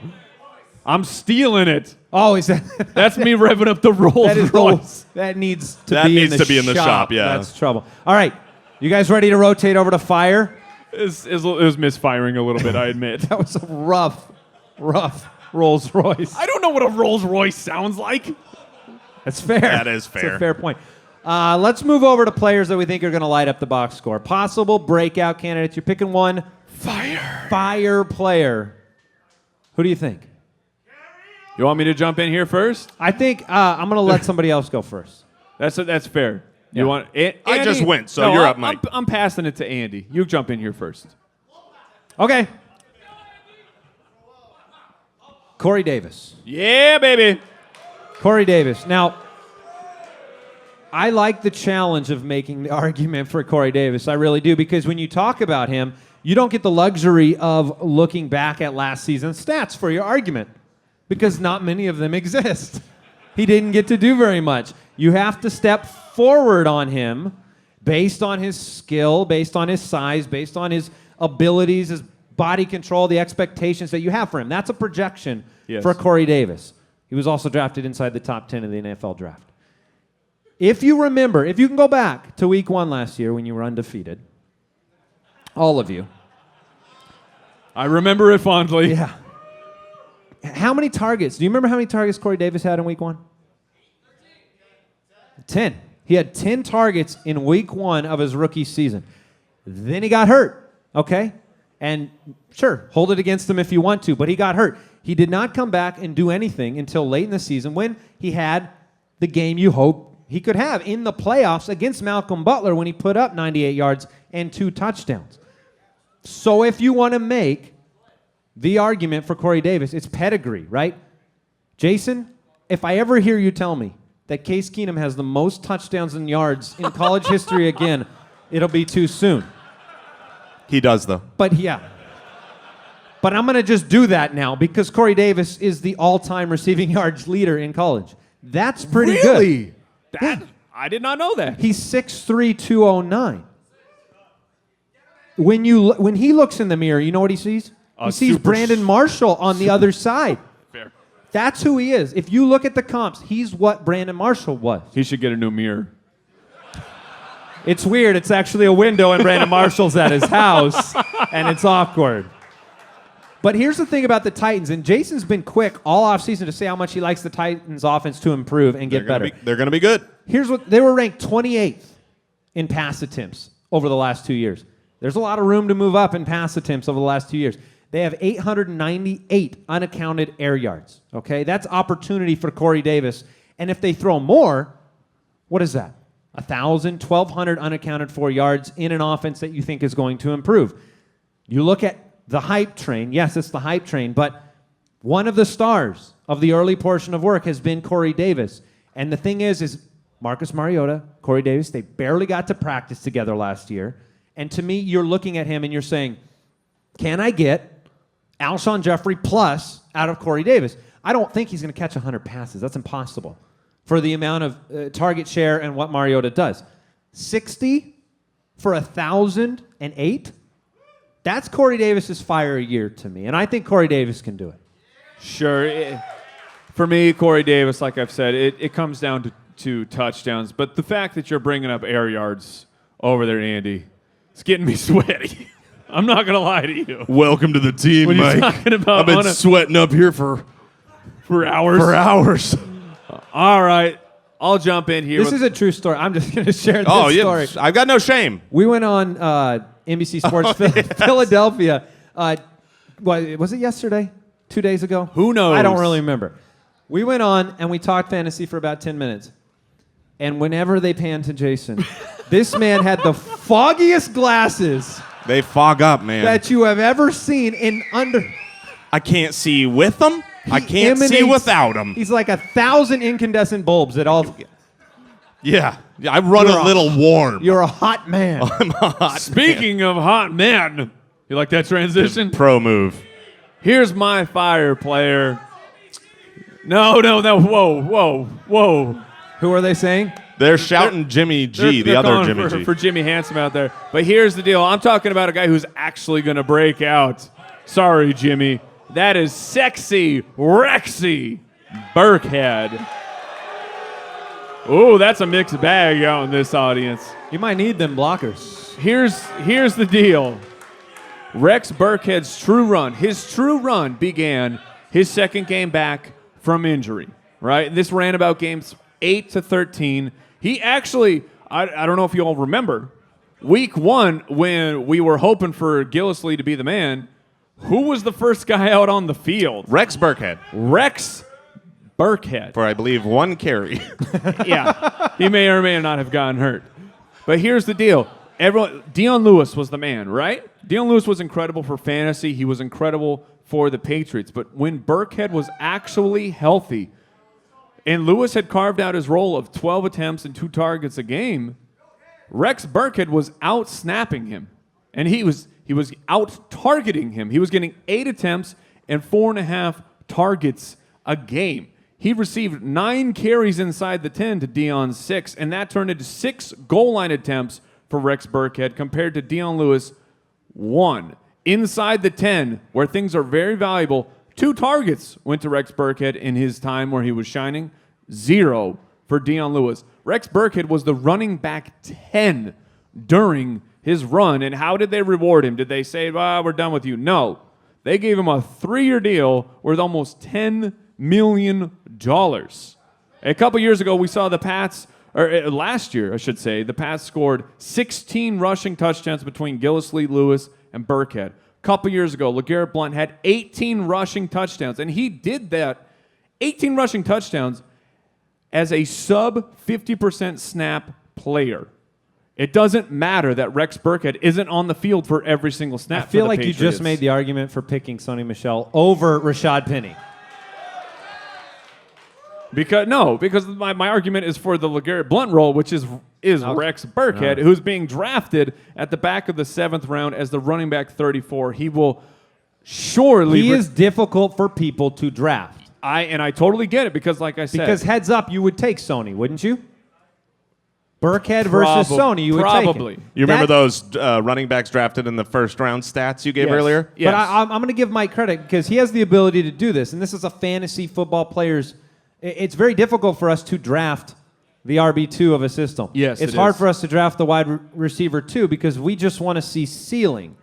I'm stealing it. Oh, is that? That's me revving up the Rolls That is Royce. that needs to That be needs in the to be in the shop, yeah. That's trouble. All right, you guys ready to rotate over to fire? It was misfiring a little bit, I admit. That was a rough Rolls Royce. I don't know what a Rolls Royce sounds like. That's fair. That is That's fair. a fair point. Let's move over to players that we think are going to light up the box score. Possible breakout candidates. You're picking one. Fire player. Who do you think? You want me to jump in here first? I think I'm going to let somebody else go first. That's fair. Yeah. You want? Andy? I just went, so you're up, Mike. I'm passing it to Andy. You jump in here first. Okay. Corey Davis. Yeah, baby. Corey Davis. Now, I like the challenge of making the argument for Corey Davis. I really do, because when you talk about him, you don't get the luxury of looking back at last season's stats for your argument, because not many of them exist. He didn't get to do very much. You have to step forward on him based on his skill, based on his size, based on his abilities, his body control, the expectations that you have for him. That's a projection for Corey Davis. He was also drafted inside the top 10 of the NFL draft. If you remember, if you can go back to week 1 last year when you were undefeated, all of you. I remember it fondly. Yeah. How many targets? Do you remember how many targets Corey Davis had in week 1? 10. He had 10 targets in week 1 of his rookie season. Then he got hurt, okay? And sure, hold it against him if you want to, but he got hurt. He did not come back and do anything until late in the season when he had the game you hope he could have in the playoffs against Malcolm Butler when he put up 98 yards and 2 touchdowns. So if you want to make the argument for Corey Davis, it's pedigree, right? Jason, if I ever hear you tell me that Case Keenum has the most touchdowns and yards in college history again, it'll be too soon. He does, though. But yeah. But I'm going to just do that now because Corey Davis is the all-time receiving yards leader in college. That's pretty good. I did not know that. He's 6'3", 209. When he looks in the mirror, you know what he sees? He sees Brandon Marshall on the other side. Fair. That's who he is. If you look at the comps, he's what Brandon Marshall was. He should get a new mirror. It's weird. It's actually a window and Brandon Marshall's at his house, and it's awkward. But here's the thing about the Titans, and Jason's been quick all offseason to say how much he likes the Titans' offense to improve and get better. They're going to be good. Here's what they were ranked 28th in pass attempts over the last 2 years. There's a lot of room to move up in pass attempts over the last 2 years. They have 898 unaccounted air yards. Okay, that's opportunity for Corey Davis. And if they throw more, what is that? 1,000, 1,200 unaccounted for yards in an offense that you think is going to improve. You look at the hype train. Yes, it's the hype train, but one of the stars of the early portion of work has been Corey Davis. And the thing is Marcus Mariota, Corey Davis, they barely got to practice together last year. And to me, you're looking at him and you're saying, can I get Alshon Jeffrey plus out of Corey Davis? I don't think he's going to catch 100 passes. That's impossible for the amount of target share and what Mariota does. 60 for 1,008? That's Corey Davis's fire a year to me, and I think Corey Davis can do it. Sure. For me, Corey Davis, like I've said, it comes down to touchdowns. But the fact that you're bringing up air yards over there, Andy, it's getting me sweaty. I'm not going to lie to you. Welcome to the team, When you're Mike. talking about I've been sweating up here for hours. For hours. All right. I'll jump in here. This is a true story. I'm just going to share this story. Yeah, I've got no shame. We went on NBC Sports Philadelphia. Was it yesterday? 2 days ago? Who knows? I don't really remember. We went on and we talked fantasy for about 10 minutes. And whenever they panned to Jason, this man had the foggiest glasses They fog up, man. that you have ever seen in under... I can't see with them. I He can't see emanates- without them. He's like 1,000 incandescent bulbs that all... Yeah. I run You're a little warm. You're a hot man. Speaking of hot men, you like that transition? Pro move. Here's my fire player. No. Whoa. Who are they saying? They're shouting Jimmy G, the They're other calling Jimmy for, G. for Jimmy Handsome out there. But here's the deal. I'm talking about a guy who's actually going to break out. Sorry, Jimmy. That is sexy Rexy Burkhead. Ooh, that's a mixed bag out in this audience. You might need them blockers. Here's the deal. Rex Burkhead's true run. His true run began his second game back from injury, right? This ran about games 8 to 13. He actually, I don't know if you all remember, week 1 when we were hoping for Gillislee to be the man, who was the first guy out on the field? Rex Burkhead. Rex Burkhead. For, I believe, 1 carry. Yeah, he may or may not have gotten hurt. But here's the deal. Dion Lewis was the man, right? Dion Lewis was incredible for fantasy. He was incredible for the Patriots. But when Burkhead was actually healthy, and Lewis had carved out his role of 12 attempts and 2 targets a game, Rex Burkhead was out-snapping him. And he was out-targeting him. He was getting 8 attempts and 4.5 targets a game. He received 9 carries inside the 10 to Dion's 6, and that turned into 6 goal line attempts for Rex Burkhead compared to Dion Lewis, 1. Inside the 10, where things are very valuable, 2 targets went to Rex Burkhead in his time where he was shining, 0 for Dion Lewis. Rex Burkhead was the running back 10 during his run, and how did they reward him? Did they say, we're done with you? No. They gave him a 3-year deal worth almost $10 million. A couple years ago, we saw the Pats, or last year, I should say, the Pats scored 16 rushing touchdowns between Gillislee, Lewis, and Burkhead. A couple years ago, LeGarrette Blount had 18 rushing touchdowns, and he did that, 18 rushing touchdowns, as a sub 50% snap player. It doesn't matter that Rex Burkhead isn't on the field for every single snap. I feel for the like you Patriots. just made the argument for picking Sony Michel over Rashaad Penny. Because my argument is for the LeGarrette Blount role, which is Rex Burkhead, who's being drafted at the back of the 7th round as the running back 34. He will surely. He is difficult for people to draft. I totally get it because, like I said, Because heads up, you would take Sony, wouldn't you? Burkhead versus Sony, you would probably. take it. You remember those running backs drafted in the first round stats you gave earlier? Yes. But I'm going to give Mike credit because he has the ability to do this, and this is a fantasy football player's. It's very difficult for us to draft the RB2 of a system. Yes, it's it hard is. for us to draft the wide receiver too because we just want to see ceiling.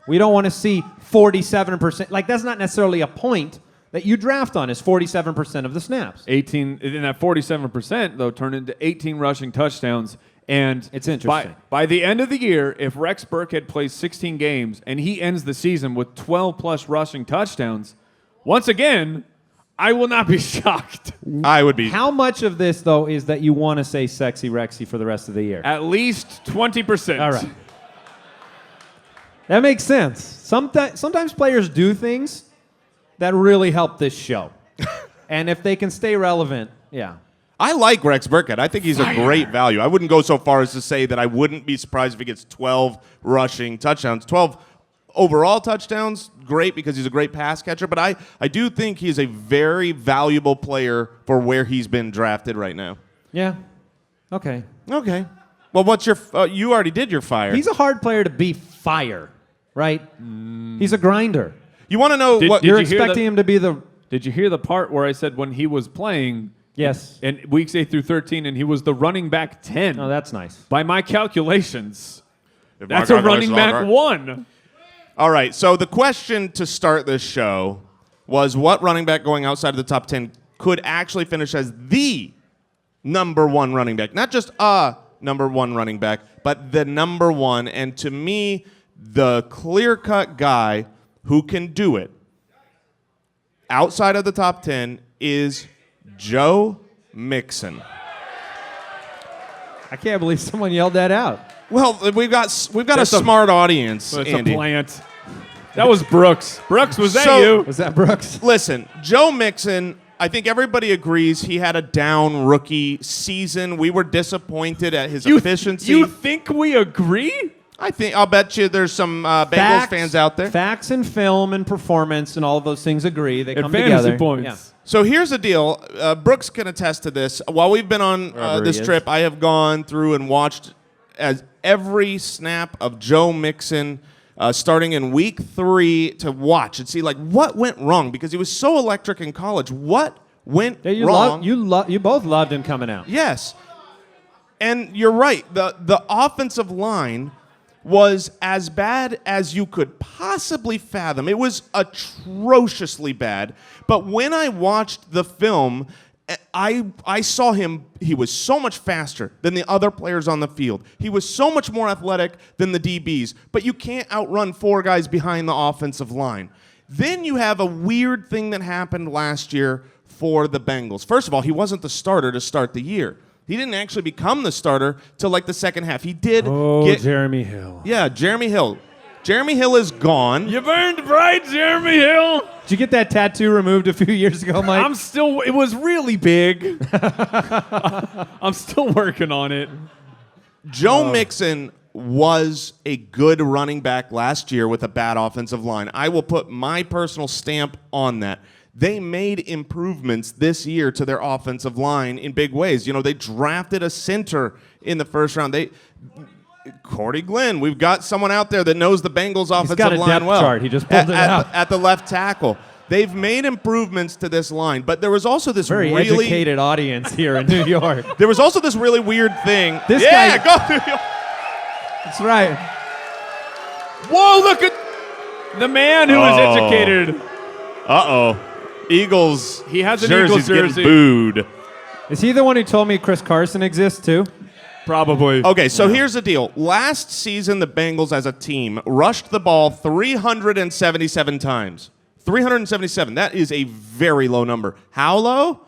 We don't want to see 47%. Like that's not necessarily a point that you draft on is 47% of the snaps. 18 in that 47% though turned into 18 rushing touchdowns. And It's interesting. By the end of the year, if Rex Burkhead plays 16 games and he ends the season with 12 plus rushing touchdowns, once again, I will not be shocked. I would be. How much of this though is that you want to say sexy Rexy for the rest of the year? At least 20%. All right. That makes sense. Sometimes players do things that really help this show. And if they can stay relevant, yeah. I like Rex Burkhead. I think he's a great value. I wouldn't go so far as to say that I wouldn't be surprised if he gets 12 rushing touchdowns. 12 overall touchdowns, great because he's a great pass catcher. But I do think he's a very valuable player for where he's been drafted right now. Yeah. Okay. Okay. Well, what's your you already did your fire. He's a hard player to be fire, right? He's a grinder. You want to know what You're you hear expecting him to be the... Did you hear the part where I said when he was playing Yes. in weeks 8 through 13 and he was the running back 10? Oh, that's nice. By my calculations, If that's my a running calculations back are right. 1. All right, so the question to start this show was what running back going outside of the top 10 could actually finish as the number 1 running back? Not just a number 1 running back, but the number 1. And to me, the clear-cut guy who can do it outside of the top 10 is Joe Mixon. I can't believe someone yelled that out. Well, we've got That's a a- smart audience, It's Andy. a plant. That was Brooks. Brooks, was that So- you? Was that Brooks? Listen, Joe Mixon, I think everybody agrees he had a down rookie season. We were disappointed at his efficiency. You think we agree? I'll bet you there's some Bengals fans out there. Facts and film and performance and all of those things agree. They And come fantasy together. points. Yeah. So here's the deal. Brooks can attest to this. While we've been on Wherever this he is. trip, I have gone through and watched as every snap of Joe Mixon starting in week 3 to watch and see like what went wrong because he was so electric in college. What went Yeah, wrong? you both loved him coming out. Yes. And you're right. The offensive line was as bad as you could possibly fathom. It was atrociously bad. But when I watched the film, I saw him. He was so much faster than the other players on the field. He was so much more athletic than the DBs. But you can't outrun 4 guys behind the offensive line. Then you have a weird thing that happened last year for the Bengals. First of all, he wasn't the starter to start the year. He didn't actually become the starter till like the second half. He did get Jeremy Hill. Yeah, Jeremy Hill. Jeremy Hill is gone. You burned bright, Jeremy Hill. Did you get that tattoo removed a few years ago, Mike? It was really big. I'm still working on it. Joe Mixon was a good running back last year with a bad offensive line. I will put my personal stamp on that. They made improvements this year to their offensive line in big ways. You know, they drafted a center in the first round. Cordy Glenn, we've got someone out there that knows the Bengals offensive got a line depth well. chart. He just pulled it out. At the left tackle. They've made improvements to this line, but there was also this Very really educated audience here in New York. There was also this really weird thing. This yeah, guy- go New York. That's right. Whoa, look at the man who is educated. Uh-oh. Eagles. He has an jersey's Eagles jersey. getting booed. Is he the one who told me Chris Carson exists too? Probably. Okay, so here's the deal. Last season, the Bengals as a team rushed the ball 377 times. 377. That is a very low number. How low?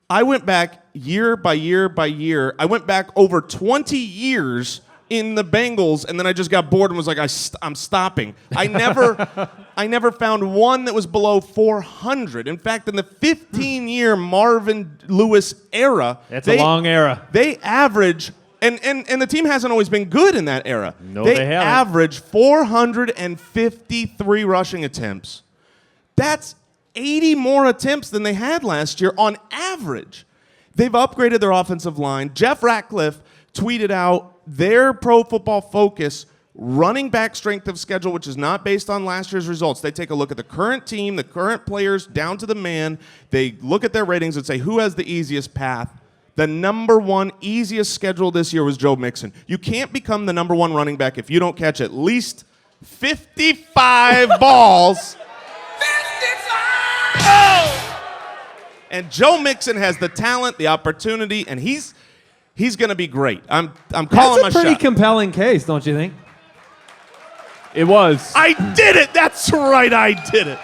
I went back year by year by year. I went back over 20 years in the Bengals, and then I just got bored and was like, I'm stopping. I never found one that was below 400. In fact, in the 15-year Marvin Lewis era, That's a long era. They average, and the team hasn't always been good in that era. No, they haven't. Average 453 rushing attempts. That's 80 more attempts than they had last year on average. They've upgraded their offensive line. Jeff Ratcliffe tweeted out their Pro Football Focus running back strength of schedule, which is not based on last year's results. They take a look at the current team, the current players, down to the man. They look at their ratings and say, who has the easiest path? The number one easiest schedule this year was Joe Mixon. You can't become the number one running back if you don't catch at least 55 balls. 55! Oh! And Joe Mixon has the talent, the opportunity, and he's going to be great. I'm calling my shot. That's a pretty compelling case, don't you think? It was. I did it. That's right. I did it.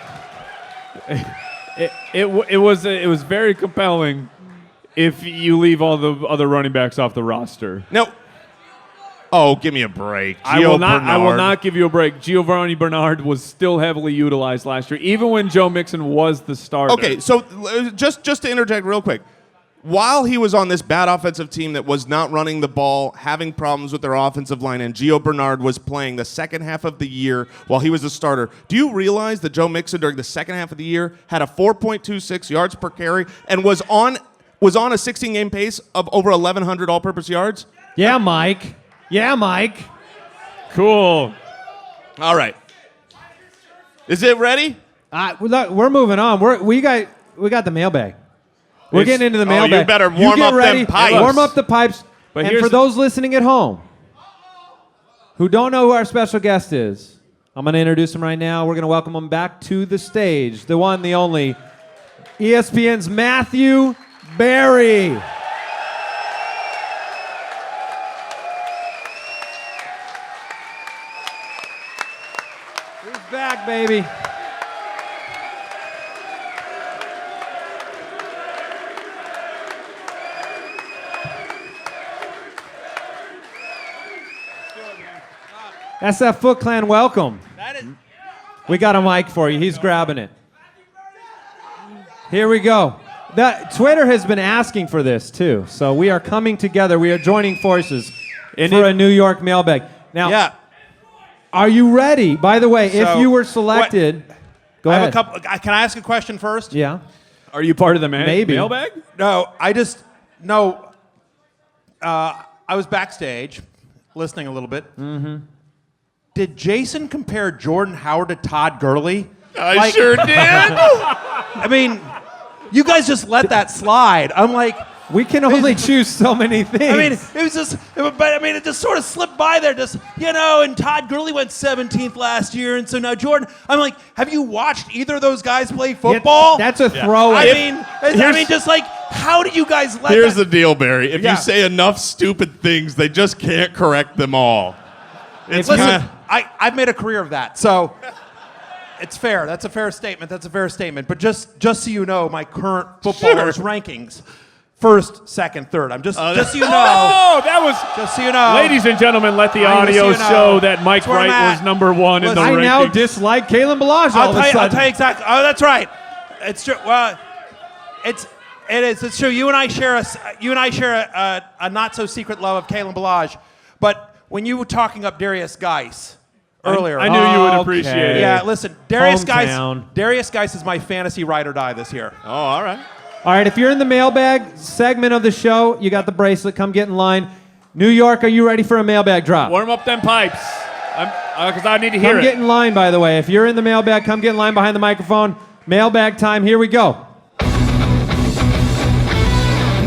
It was very compelling if you leave all the other running backs off the roster. No. Oh, give me a break. I will not give you a break. Giovanni Bernard was still heavily utilized last year, even when Joe Mixon was the starter. Okay, so just to interject real quick. While he was on this bad offensive team that was not running the ball, having problems with their offensive line, and Gio Bernard was playing the second half of the year while he was a starter, do you realize that Joe Mixon during the second half of the year had a 4.26 yards per carry and was on a 16-game pace of over 1,100 all-purpose yards? Yeah, Mike. Cool. All right. Is it ready? Look, we're moving on. We got the mailbag. We're getting into the mailbag. You better warm get up ready, them pipes. Warm up the pipes. But and for those listening at home who don't know who our special guest is, I'm going to introduce him right now. We're going to welcome him back to the stage. The one, the only, ESPN's Matthew Berry. He's back, baby. That's that Foot Clan welcome. We got a mic for you. He's grabbing it. Here we go. Twitter has been asking for this, too. So we are coming together. We are joining forces for a New York mailbag. Now, are you ready? By the way, if you were selected... Go ahead. Can I ask a question first? Yeah. Are you part of the Maybe. mailbag? No, I was backstage listening a little bit. Mm-hmm. Did Jason compare Jordan Howard to Todd Gurley? I sure did. I mean, you guys just let that slide. I'm like, we can only choose so many things. I mean, it just sort of slipped by there. And Todd Gurley went 17th last year, and so now Jordan. I'm like, have you watched either of those guys play football? That's a throwaway. How do you guys let Here's the deal, Barry. If you say enough stupid things, they just can't correct them all. Listen, I've made a career of that, so it's fair. That's a fair statement. But just so you know, my current footballers' rankings, first, second, third. I'm just so you know. Oh, that was just so you know. Ladies and gentlemen, let the audio show that Mike Wright was number one in the rankings. I now dislike Kalen Ballage all of a sudden. I'll tell you exactly. Oh, that's right. It's true. Well, it is. It's true. You and I share a not so secret love of Kalen Ballage, but when you were talking up Darius Geis earlier, I knew you would appreciate it. Yeah, listen, Darius Geis is my fantasy ride or die this year. Oh, all right. All right, if you're in the mailbag segment of the show, you got the bracelet. Come get in line. New York, are you ready for a mailbag drop? Warm up them pipes, because I need to hear it. Come get in line, by the way. If you're in the mailbag, come get in line behind the microphone. Mailbag time. Here we go.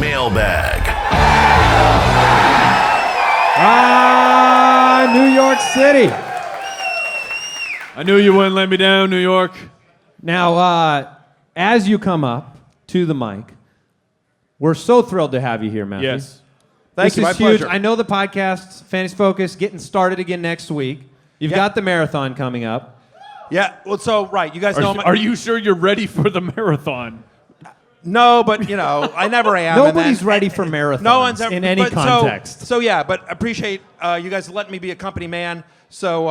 Mailbag. New York City. I knew you wouldn't let me down, New York. Now, as you come up to the mic, we're so thrilled to have you here, Matthew. Yes. Thank you, This my is huge. pleasure. I know the podcast, Fantasy Focus, getting started again next week. You've got the marathon coming up. Yeah. Well, so right, you guys know. Are you sure you're ready for the marathon? No, but I never am. Nobody's ready for marathons No one's ever, in any but context. So yeah, but appreciate you guys letting me be a company man. So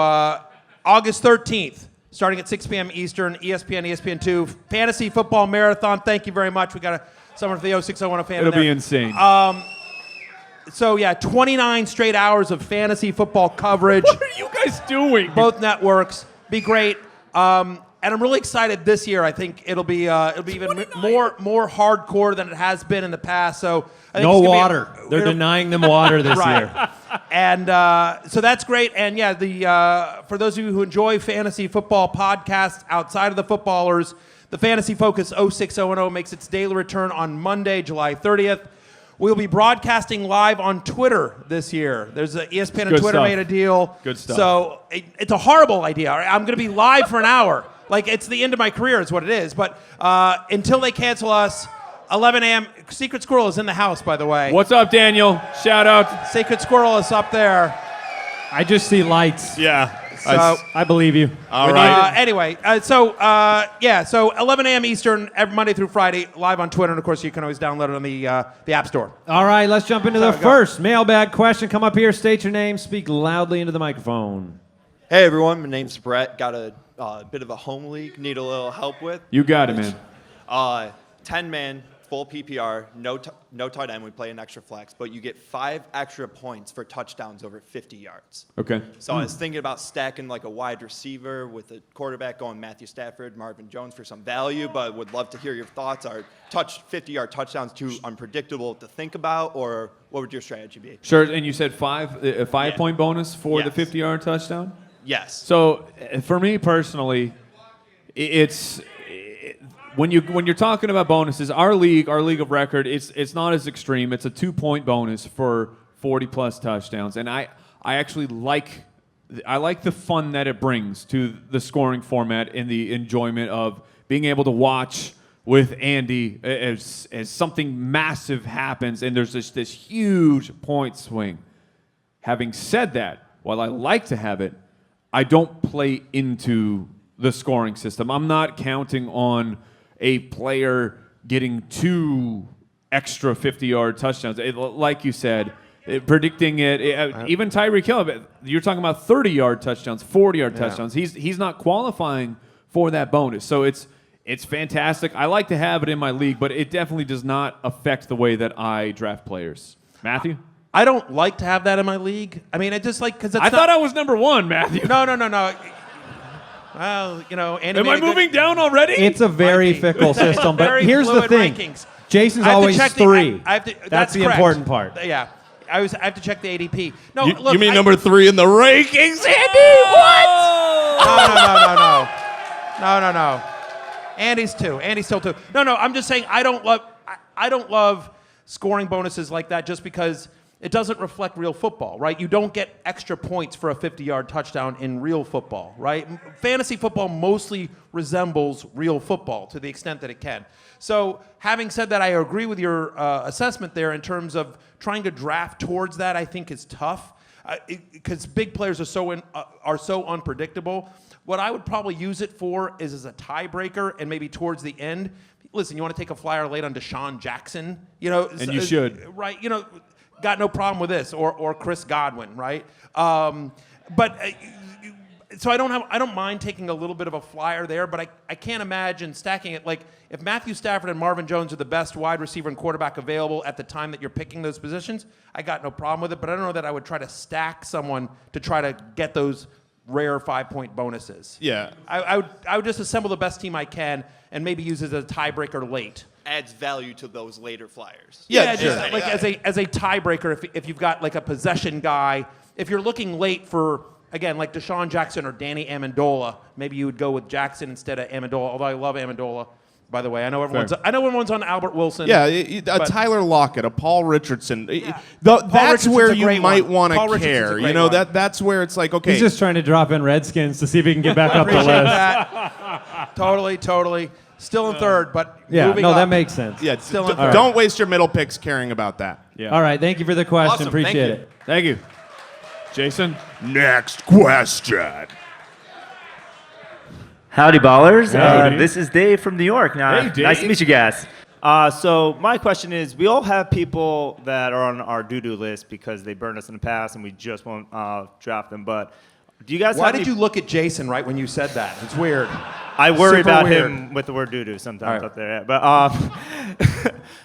August 13th, starting at 6 p.m. Eastern, ESPN, ESPN2, Fantasy Football Marathon. Thank you very much. We got someone for the 0601 fan. It'll be insane. So yeah, 29 straight hours of fantasy football coverage. What are you guys doing? Both networks. Be great. And I'm really excited this year. I think it'll be even more hardcore than it has been in the past. So I think No it's gonna water. They're denying them water this year. And so that's great. And yeah, for those of you who enjoy fantasy football podcasts outside of the footballers, the Fantasy Focus 0600 makes its daily return on Monday, July 30th. We'll be broadcasting live on Twitter this year. There's ESPN and Twitter stuff. made a deal. Good stuff. So it's a horrible idea. I'm going to be live for an hour. Like, it's the end of my career is what it is. But until they cancel us, 11 a.m. Secret Squirrel is in the house, by the way. What's up, Daniel? Shout out. Secret Squirrel is up there. I just see lights. Yeah. So, I believe you. All right. anyway, so 11 a.m. Eastern, every Monday through Friday, live on Twitter. And, of course, you can always download it on the App Store. All right, let's jump into the go. first mailbag question. Come up here, state your name, speak loudly into the microphone. Hey everyone, my name's Brett. Got a bit of a home league, need a little help with. You got it, man. 10-man, full PPR, no tight end. We play an extra flex, but you get 5 extra points for touchdowns over 50 yards. Okay. So I was thinking about stacking like a wide receiver with a quarterback, going Matthew Stafford, Marvin Jones for some value, but would love to hear your thoughts. Are 50-yard touchdowns too unpredictable to think about, or what would your strategy be? Sure, and you said a 5-point bonus for the Yes. 50-yard touchdown? Yes. So for me personally, when you're talking about bonuses, our league of record, it's not as extreme. It's a 2-point bonus for 40+ touchdowns, and I actually like the fun that it brings to the scoring format and the enjoyment of being able to watch with Andy as something massive happens and there's this huge point swing. Having said that, while I like to have it, I don't play into the scoring system. I'm not counting on a player getting 2 extra 50-yard touchdowns. Like you said, predicting it, even Tyreek Hill, you're talking about 30-yard touchdowns, 40-yard touchdowns. He's not qualifying for that bonus. So it's fantastic. I like to have it in my league, but it definitely does not affect the way that I draft players. Matthew? I don't like to have that in my league. I mean, it just because it's I thought I was number 1, Matthew. No. Well, Andy. Am I moving down already? It's a very fickle system, but Very here's the fluid thing. rankings. Jason's I have to always check 3. That's the correct. important part. Yeah. I have to check the ADP. No, look. You mean number 3 in the rankings, Andy? No. Andy's 2. Andy's still 2. No. I'm just saying I don't love scoring bonuses like that just because it doesn't reflect real football, right? You don't get extra points for a 50-yard touchdown in real football, right? Fantasy football mostly resembles real football to the extent that it can. So having said that, I agree with your assessment there in terms of trying to draft towards that. I think is tough because big players are so unpredictable. What I would probably use it for is as a tiebreaker and maybe towards the end. Listen, you want to take a flyer late on Deshaun Jackson, and you should, right? Got no problem with this, or Chris Godwin, right? But so I don't mind taking a little bit of a flyer there, but I can't imagine stacking it. Like if Matthew Stafford and Marvin Jones are the best wide receiver and quarterback available at the time that you're picking those positions, I got no problem with it. But I don't know that I would try to stack someone to try to get those rare 5-point bonuses. Yeah. I would just assemble the best team I can and maybe use it as a tiebreaker late. Adds value to those later flyers. Yeah, sure. just like as a tiebreaker, if you've got like a possession guy, if you're looking late for, again, like Deshaun Jackson or Danny Amendola, maybe you would go with Jackson instead of Amendola, although I love Amendola, by the way. I know everyone's on Albert Wilson. Yeah, a Tyler Lockett, a Paul Richardson. Yeah. That's Richardson's where a you great might one. want Paul to Richardson's care. a great one. That's where it's like, okay. He's just trying to drop in Redskins to see if he can get back up the list. That. Totally. Still in third, but Yeah, moving no, up. that makes sense. Yeah, Still in don't waste your middle picks caring about that. Yeah. All right, thank you for the question. Awesome, Appreciate thank you. it. Thank you. Jason? Next question. Howdy, ballers. Howdy. This is Dave from New York. Hey, Dave. Nice to meet you guys. So my question is, we all have people that are on our doo-doo list because they burned us in the past and we just won't draft them. But do you guys Why have did any- you look at Jason right when you said that? It's weird. I worry Super about weird. him with the word doo-doo sometimes All right. up there. Yeah.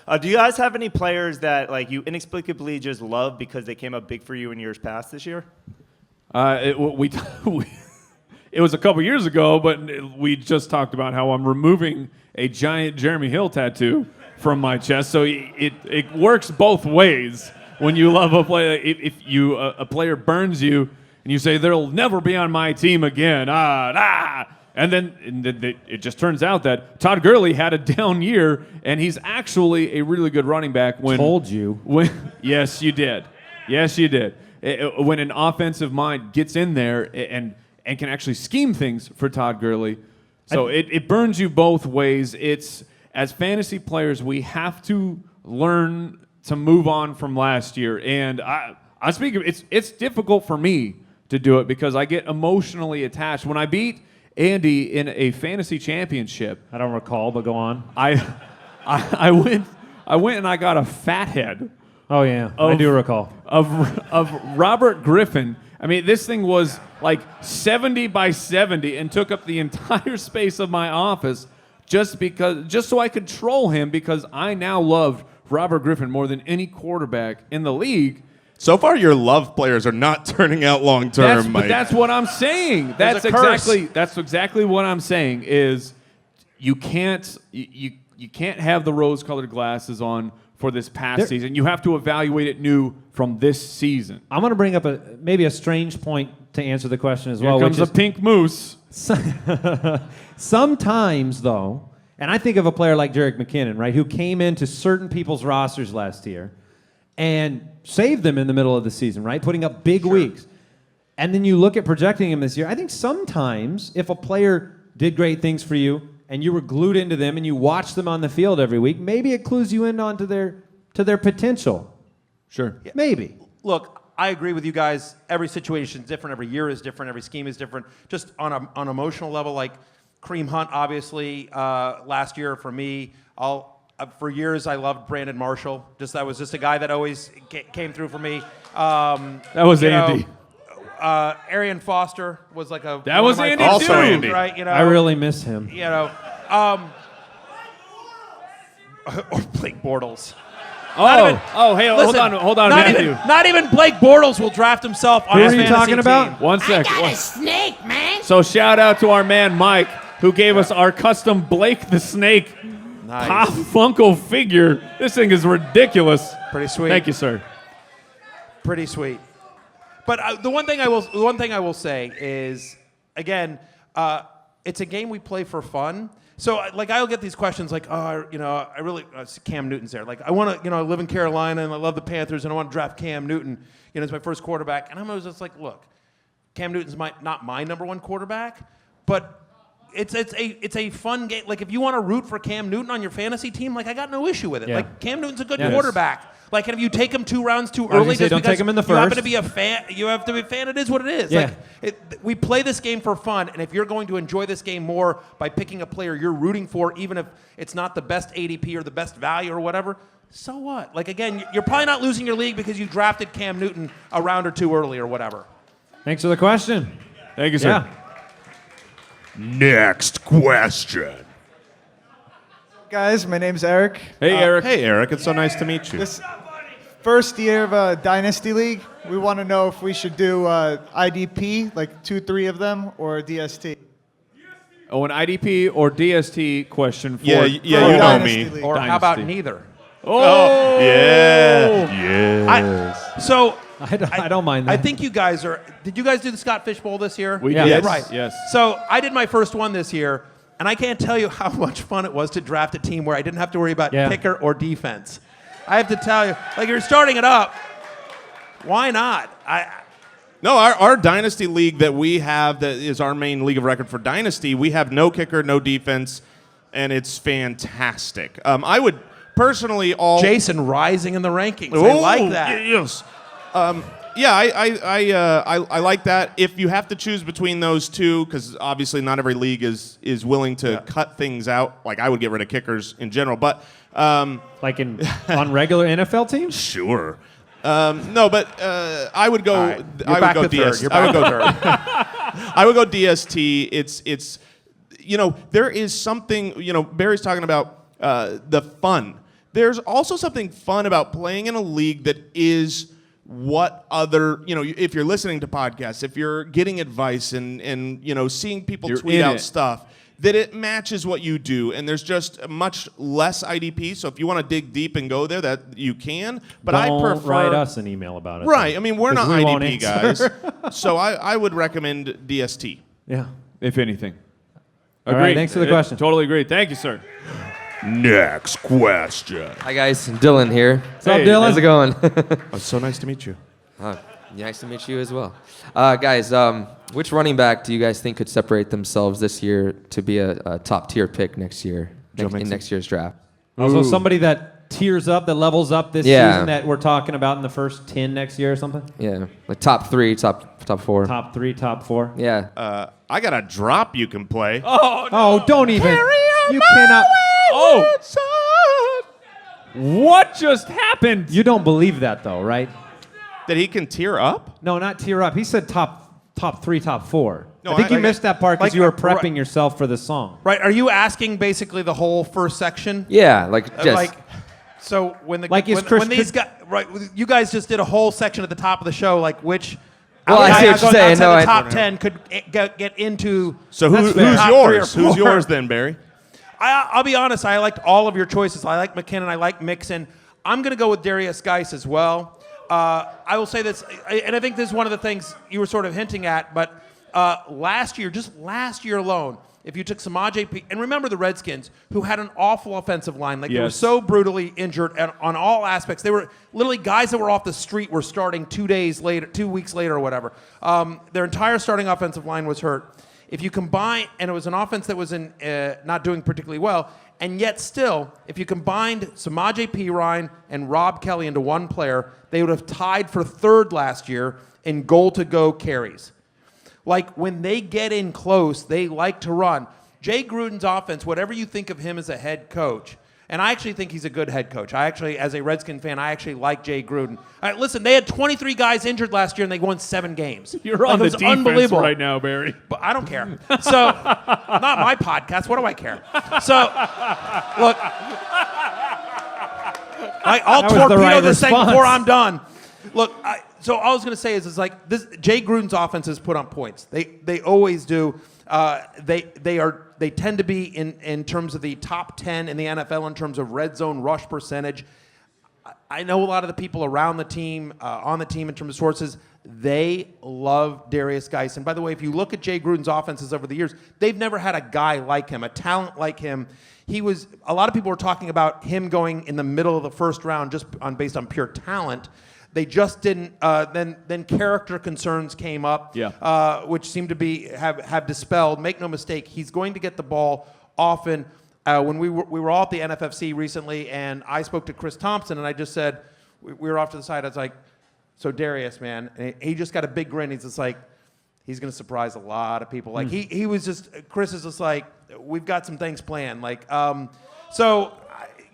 But do you guys have any players that like you inexplicably just love because they came up big for you in years past this year? It was a couple years ago, but we just talked about how I'm removing a giant Jeremy Hill tattoo from my chest. So it works both ways. When you love a player, if a player burns you and you say they'll never be on my team again, and then it just turns out that Todd Gurley had a down year, and he's actually a really good running back. Told you. Yes, you did. Yes, you did. When an offensive mind gets in there and can actually scheme things for Todd Gurley. So it burns you both ways. It's, as fantasy players, we have to learn to move on from last year. And I speak of, it's difficult for me to do it because I get emotionally attached. When I beat Andy in a fantasy championship, I don't recall, but go on. I went and I got a fat head. Oh, yeah. I do recall. Of Robert Griffin. I mean, this thing was like 70 by 70 and took up the entire space of my office just so I could troll him because I now loved Robert Griffin more than any quarterback in the league. So far, your love players are not turning out long term, Mike. But that's what I'm saying. That's exactly what I'm saying. Is you can't have the rose-colored glasses on for this past season. You have to evaluate it new from this season. I'm going to bring up maybe a strange point to answer the question as well. Here comes a pink moose. Sometimes, though, and I think of a player like Jerick McKinnon, right, who came into certain people's rosters last year and saved them in the middle of the season, right, putting up big weeks. And then you look at projecting him this year. I think sometimes if a player did great things for you and you were glued into them and you watched them on the field every week, maybe it clues you in onto their potential. Sure. Yeah. Maybe. Look, I agree with you guys. Every situation is different. Every year is different. Every scheme is different. Just on an emotional level, like Kareem Hunt, obviously, last year for me, for years I loved Brandon Marshall. That was just a guy that always came through for me. That was Andy. Arian Foster was like a... That was Andy Also too. Andy. Right, you know, I really miss him. You know, or Blake Bortles. Hey, Listen, hold on, Matthew. Not even Blake Bortles will draft himself on Who his are you fantasy talking about? team. One sec. I got a snake, man. So shout out to our man Mike, who gave us our custom Blake the Snake Pop Funko figure. This thing is ridiculous. Pretty sweet. Thank you, sir. Pretty sweet. But the one thing I will say is, again, it's a game we play for fun. So, like, I'll get these questions like, I really, Cam Newton's there. Like, I want to, I live in Carolina and I love the Panthers and I want to draft Cam Newton, as my first quarterback. And I'm always just like, look, Cam Newton's not my number one quarterback, but it's a fun game. Like, if you want to root for Cam Newton on your fantasy team, like, I got no issue with it. Yeah. Like, Cam Newton's a good Yes. quarterback. Like, and if you take him 2 rounds too was gonna early, say, just don't because take him in the you happen first. to be a fan, you have to be a fan. It is what it is. Yeah. Like, we play this game for fun, and if you're going to enjoy this game more by picking a player you're rooting for, even if it's not the best ADP or the best value or whatever, so what? Like, again, you're probably not losing your league because you drafted Cam Newton a round or 2 early or whatever. Thanks for the question. Thank you, sir. Yeah. Next question. Guys, my name's Eric. Hey, Eric. Hey, Eric. It's so nice to meet you. This first year of a dynasty league, we want to know if we should do IDP, like 2-3 of them, or DST. Oh, an IDP or DST question for Yeah, for you know Dynasty me. League. Or how about Dynasty. neither? Oh, Yeah. Yes. So I don't mind that. I think you guys are. Did you guys do the Scott Fish Bowl this year? We Yeah. did. Yes. Right. Yes. So I did my first one this year, and I can't tell you how much fun it was to draft a team where I didn't have to worry about Yeah. kicker or defense. I have to tell you, like, you're starting it up. Why not? No, our dynasty league that we have, that is our main league of record for dynasty, we have no kicker, no defense, and it's fantastic. I would personally Jason rising in the rankings. I Oh, like that. Yes. I like that. If you have to choose between those two, because obviously not every league is willing to cut things out. Like I would get rid of kickers in general, but like on regular NFL teams. Sure. No, but I would go. Right. I would go DST. I would go DST. It's there is something Barry's talking about the fun. There's also something fun about playing in a league that is what other if you're listening to podcasts, if you're getting advice and seeing people tweet out stuff, that it matches what you do, and there's just much less IDP. So if you want to dig deep and go there, that you can. But Don't I prefer write us an email about it. Right. I mean, we're not we won't IDP guys, so I would recommend DST. Yeah, if anything. All Agreed. right, thanks for the question. Totally agree. Thank you, sir. Next question. Hi guys, Dylan here. What's up, Dylan? How's it going? Oh, it's so nice to meet you. Nice to meet you as well. Guys, which running back do you guys think could separate themselves this year to be a top tier pick next year in next year's draft? Also, somebody that tiers up, that levels up this season that we're talking about in the first 10 next year or something? Yeah, like top 3, top 4. Top 3, top 4. Yeah. I got a drop you can play. Oh, don't even. You cannot. Oh. What just happened? You don't believe that, though, right? That he can tear up? No, not tier up. He said top 3, top 4. No, I think you I- missed that part because like, you were prepping yourself for the song. Right? Are you asking basically the whole first section? Yeah, like just Like, so when the Like, is when, Chris- when these guys, right? You guys just did a whole section at the top of the show, like which. Well, I see what you're saying. outside No, the I- top 10 could get into. So That's who's fair. Top 3 or yours? Who's 4. yours then, Barry? I'll be honest. I liked all of your choices. I like McKinnon. I like Mixon. I'm going to go with Darius Geis as well. I will say this, and I think this is one of the things you were sort of hinting at, but last year alone, if you took Samaj P. And remember the Redskins, who had an awful offensive line. Like, they were Yes. so brutally injured and on all aspects. They were literally guys that were off the street were starting 2 weeks later or whatever. Their entire starting offensive line was hurt. If you combine, and it was an offense that was not doing particularly well, and yet still, if you combined Samaje Perine and Rob Kelly into one player, they would have tied for third last year in goal-to-go carries. Like, when they get in close, they like to run. Jay Gruden's offense, whatever you think of him as a head coach, and I actually think he's a good head coach. I actually, as a Redskin fan, I actually like Jay Gruden. Listen, they had 23 guys injured last year, and they won 7 games. You're on It the was defense unbelievable. right now, Barry. But I don't care. So, not my podcast. What do I care? So, look, I'll That was the torpedo right this thing response. before I'm done. Look, so all I was going to say is like this. Jay Gruden's offense has put on points. They always do. They tend to be in terms of the top 10 in the NFL in terms of red zone rush percentage. I know a lot of the people around the team, on the team in terms of sources, they love Darius Geis. And by the way, if you look at Jay Gruden's offenses over the years, they've never had a guy like him, a talent like him. A lot of people were talking about him going in the middle of the first round just based on pure talent. They just didn't. Then character concerns came up, which seemed to have dispelled. Make no mistake, he's going to get the ball often. When we were all at the NFFC recently, and I spoke to Chris Thompson, and I just said, we were off to the side. I was like, "So Darius, man," and he just got a big grin. He's just like, he's going to surprise a lot of people. Like he was just. Chris is just like, we've got some things planned. Like,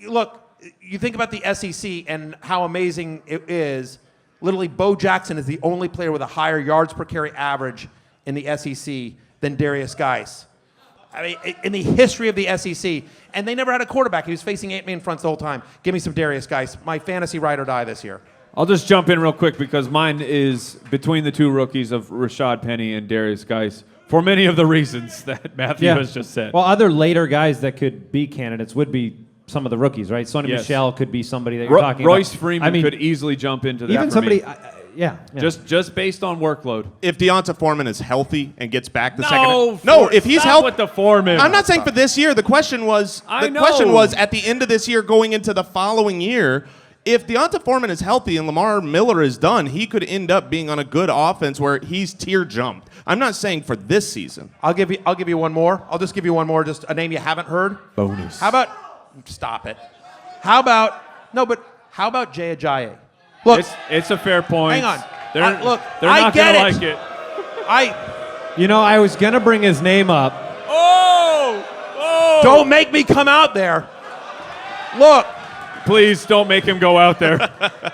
look. You think about the SEC and how amazing it is. Literally, Bo Jackson is the only player with a higher yards per carry average in the SEC than Darius Geis. I mean, in the history of the SEC. And they never had a quarterback. He was facing 8-man fronts the whole time. Give me some Darius Geis. My fantasy ride or die this year. I'll just jump in real quick because mine is between the two rookies of Rashaad Penny and Darius Geis for many of the reasons that Matthew has just said. Well, other later guys that could be candidates would be some of the rookies, right? Sonny Michel could be somebody that you're talking Royce about. Freeman could easily jump into that. Even for somebody, me. yeah. Just based on workload. If Deonta Foreman is healthy and gets back the if he's healthy, with the Foreman. I'm not saying for this year. The question was at the end of this year, going into the following year. If Deonta Foreman is healthy and Lamar Miller is done, he could end up being on a good offense where he's tier jumped. I'm not saying for this season. I'll give you one more. I'll just give you one more. Just a name you haven't heard. Bonus. How about? Stop it. How about Jay Ajayi? Look, it's a fair point. hang on. Look, they're I not get gonna it. like it. I was going to bring his name up. Don't make me come out there. Look, Please don't make him go out there.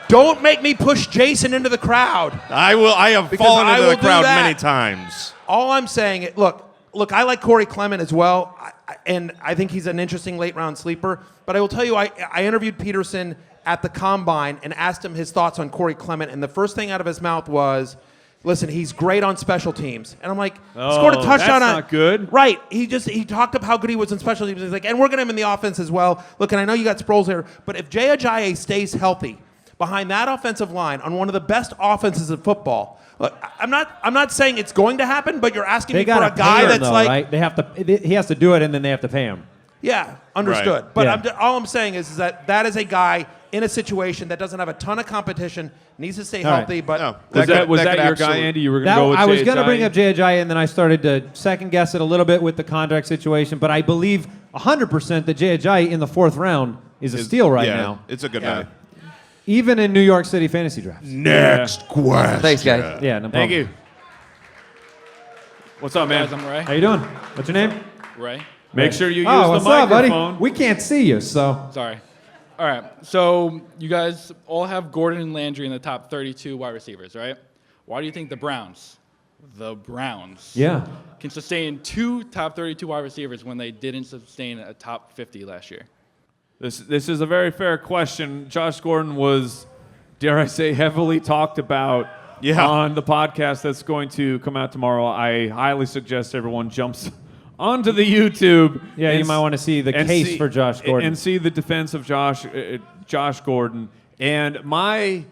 don't make me push Jason into the crowd. I have Because fallen I into will the do crowd that. many times. All I'm saying, look, I like Corey Clement as well, and I think he's an interesting late-round sleeper. But I will tell you, I interviewed Peterson at the Combine and asked him his thoughts on Corey Clement, and the first thing out of his mouth was, listen, he's great on special teams. And I'm like, scored a touchdown that's on... not good. Right. He talked about how good he was in special teams. He's like, and we're going to him in the offense as well. Look, and I know you got Sproles here, but if Jay Ajayi stays healthy behind that offensive line on one of the best offenses in football, look, I'm not saying it's going to happen, but you're asking They me for got a to guy pay him, that's though, like... right? They have to. He has to do it, and then they have to pay him. Yeah, understood. Right. But Yeah. all I'm saying is that is a guy in a situation that doesn't have a ton of competition, needs to stay All right. healthy, but... No, Was that could your guy, absolutely- Andy? You were going to go with I was going to bring up Jay Ajayi, and then I started to second guess it a little bit with the contract situation. But I believe 100% that Jay Ajayi in the fourth round is a steal right yeah, now, it's a good value. even in New York City fantasy drafts. Next question. Thanks, guys. Yeah, no problem. Thank you. What's up, man? Guys, I'm Ray. How you doing? What's your name? Ray. Make sure you use Oh, the what's up, buddy? microphone. We can't see you, so. Sorry. All right. So you guys all have Gordon and Landry in the top 32 wide receivers, right? Why do you think the Browns Yeah. can sustain 2 top 32 wide receivers when they didn't sustain a top 50 last year? This is a very fair question. Josh Gordon was, dare I say, heavily talked about on the podcast that's going to come out tomorrow. I highly suggest everyone jumps onto the YouTube. Yeah, and you might want to see the case for Josh Gordon. and see the defense of Josh Gordon. And my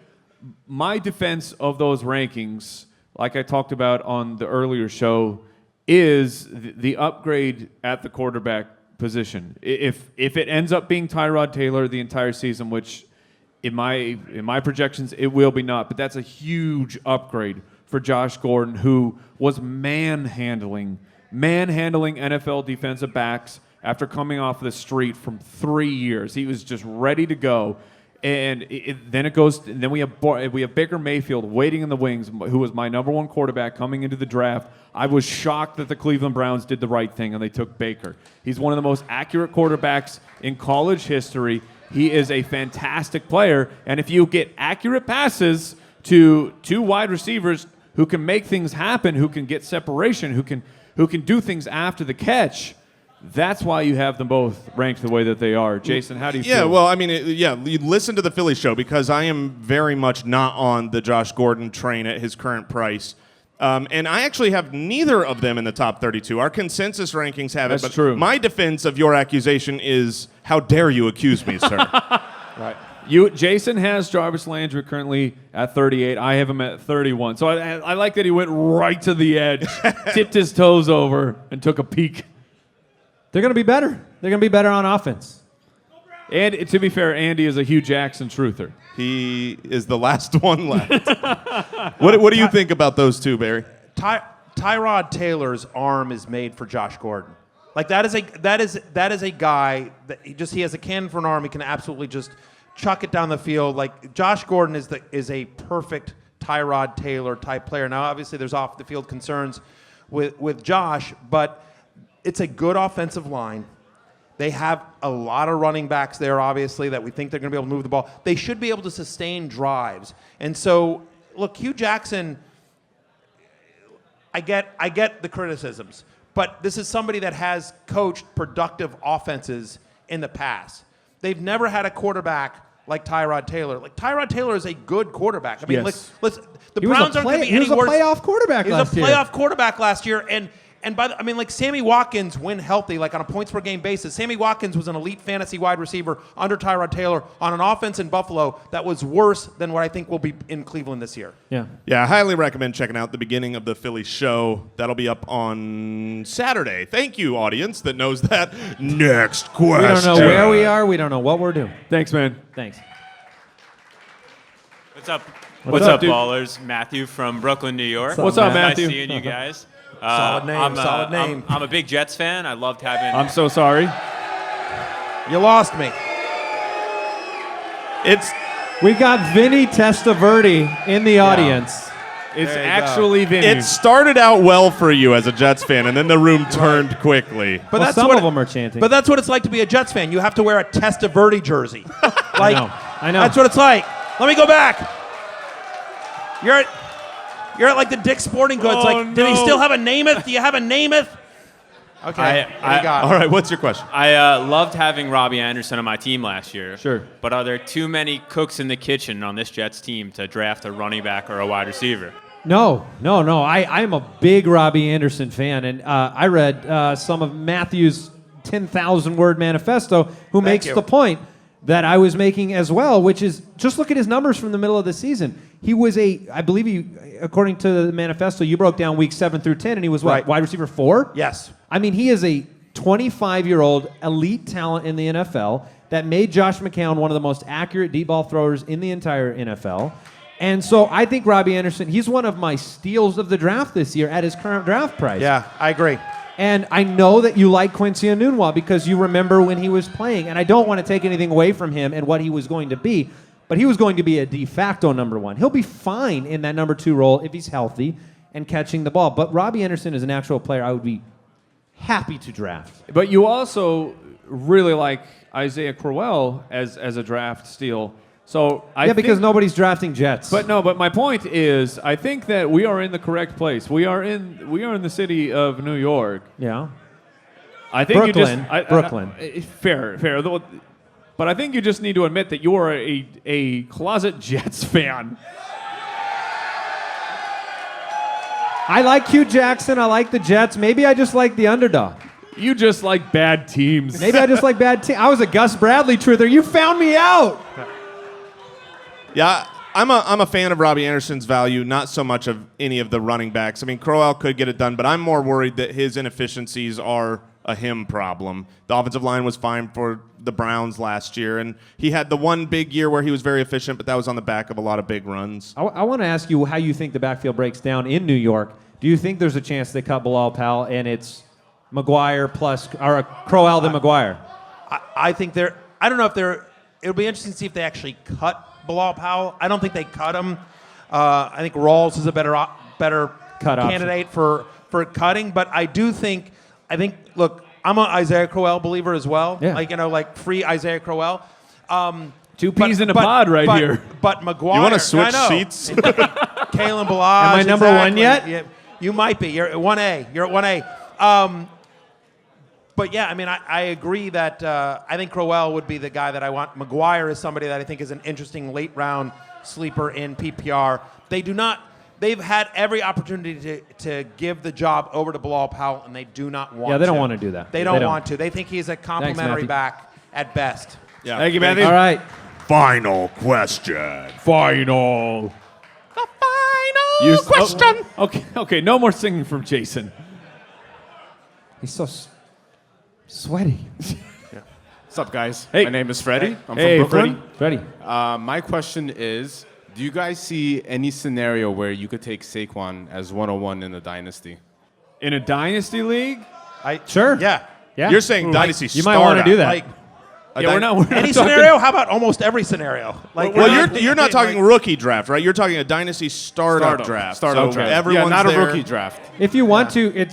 defense of those rankings, like I talked about on the earlier show, is the upgrade at the quarterback position. If it ends up being Tyrod Taylor the entire season, which in my projections it will be not, but that's a huge upgrade for Josh Gordon, who was manhandling NFL defensive backs after coming off the street from 3 years. He was just ready to go. And then we have Baker Mayfield waiting in the wings, who was my number one quarterback coming into the draft. I was shocked that the Cleveland Browns did the right thing and they took Baker. He's one of the most accurate quarterbacks in college history. He is a fantastic player, and if you get accurate passes to two wide receivers who can make things happen, who can get separation, who can do things after the catch, that's why you have them both ranked the way that they are. Jason, how do you feel? Yeah, well, I mean, you listen to the Philly show because I am very much not on the Josh Gordon train at his current price. And I actually have neither of them in the top 32. Our consensus rankings have it. That's true. My defense of your accusation is, how dare you accuse me, sir? Right. Jason has Jarvis Landry currently at 38. I have him at 31. So I like that he went right to the edge, tipped his toes over, and took a peek. They're going to be better. They're going to be better on offense. And to be fair, Andy is a Hugh Jackson truther. He is the last one left. What do you think about those two, Barry? Tyrod Taylor's arm is made for Josh Gordon. Like that is a guy that he has a cannon for an arm. He can absolutely just chuck it down the field. Like Josh Gordon is a perfect Tyrod Taylor type player. Now, obviously, there's off the field concerns with Josh, but it's a good offensive line. They have a lot of running backs there, obviously, that we think they're going to be able to move the ball. They should be able to sustain drives. And so, look, Hugh Jackson, I get the criticisms, but this is somebody that has coached productive offenses in the past. They've never had a quarterback like Tyrod Taylor. Like Tyrod Taylor is a good quarterback. I mean, Yes. the Browns aren't going to be any worse. He was a playoff quarterback last year. He was a playoff quarterback last year, and Sammy Watkins, when healthy, like on a points per game basis, Sammy Watkins was an elite fantasy wide receiver under Tyrod Taylor on an offense in Buffalo that was worse than what I think will be in Cleveland this year. Yeah. Yeah, I highly recommend checking out the beginning of the Philly show. That'll be up on Saturday. Thank you, audience, that knows that. Next question. We don't know where we are. We don't know what we're doing. Thanks, man. Thanks. What's up? What's up, dude? ballers? Matthew from Brooklyn, New York. What's up, Matthew? Nice seeing you guys. Solid name, solid name. I'm a big Jets fan. I loved having. I'm so sorry. You lost me. We got Vinny Testaverde in the audience. It's There you actually vintage. It started out well for you as a Jets fan, and then the room turned quickly. But that's some what of them are chanting. But that's what it's like to be a Jets fan. You have to wear a Testaverde jersey. Like, I know. That's what it's like. Let me go back. You're at like the Dick's Sporting Goods. Did he still have a Namath? Do you have a Namath? Okay. I All right, what's your question? I loved having Robbie Anderson on my team last year. Sure. But are there too many cooks in the kitchen on this Jets team to draft a running back or a wide receiver? No. I'm a big Robbie Anderson fan, and I read some of Matthew's 10,000-word manifesto, who makes the point that I was making as well, which is just look at his numbers from the middle of the season. He was I believe according to the manifesto, you broke down weeks 7 through 10, and he was what, wide receiver 4? Yes. I mean, he is a 25-year-old elite talent in the NFL that made Josh McCown one of the most accurate deep ball throwers in the entire NFL. And so I think Robbie Anderson, he's one of my steals of the draft this year at his current draft price. Yeah, I agree. And I know that you like Quincy Enunwa because you remember when he was playing. And I don't want to take anything away from him and what he was going to be, but he was going to be a de facto number 1. He'll be fine in that number 2 role if he's healthy and catching the ball. But Robbie Anderson is an actual player I would be happy to draft. But you also really like Isaiah Crowell as a draft steal. So because nobody's drafting Jets. But my point is, I think that we are in the correct place. We are in the city of New York. Yeah. I think Brooklyn. Fair. But I think you just need to admit that you are a closet Jets fan. I like Hugh Jackson. I like the Jets. Maybe I just like the underdog. You just like bad teams. Maybe I just like bad teams. I was a Gus Bradley truther. You found me out. Yeah, I'm a fan of Robbie Anderson's value, not so much of any of the running backs. I mean, Crowell could get it done, but I'm more worried that his inefficiencies are a him problem. The offensive line was fine for the Browns last year, and he had the one big year where he was very efficient, but that was on the back of a lot of big runs. I want to ask you how you think the backfield breaks down in New York. Do you think there's a chance they cut Bilal Powell and it's McGuire plus or Crowell than McGuire? I think I don't know if it'll be interesting to see if they actually cut Bilal Powell. I don't think they cut him. I think Rawls is a better cut candidate for cutting, but I think look, I'm an Isaiah Crowell believer as well. Yeah. Free Isaiah Crowell. Two peas in a pod here. But McGuire. You want to switch seats? Kalen Balazs. Am I number 1 yet? Yeah, you might be. You're at 1A. You're at 1A. But yeah, I mean, I agree that I think Crowell would be the guy that I want. McGuire is somebody that I think is an interesting late round sleeper in PPR. They've had every opportunity to give the job over to Bilal Powell, and they do not want to. Yeah, they don't want to do that. They don't want to. They think he's a complimentary back at best. Yeah. Thank you, Matthew. All right. Final question. Final. The final question. Okay. No more singing from Jason. He's so sweaty. What's up, guys? Hey. My name is Freddie. I'm Hey, from Brooklyn. Freddie. My question is, do you guys see any scenario where you could take Saquon as 101 in the dynasty? In a dynasty league? Sure. Yeah. You're saying dynasty You might want to do that. We're not Any talking- scenario? How about almost every scenario? You're not talking rookie draft, right? You're talking a dynasty startup draft. Startup So draft. everyone's not there. a rookie draft. If you want to,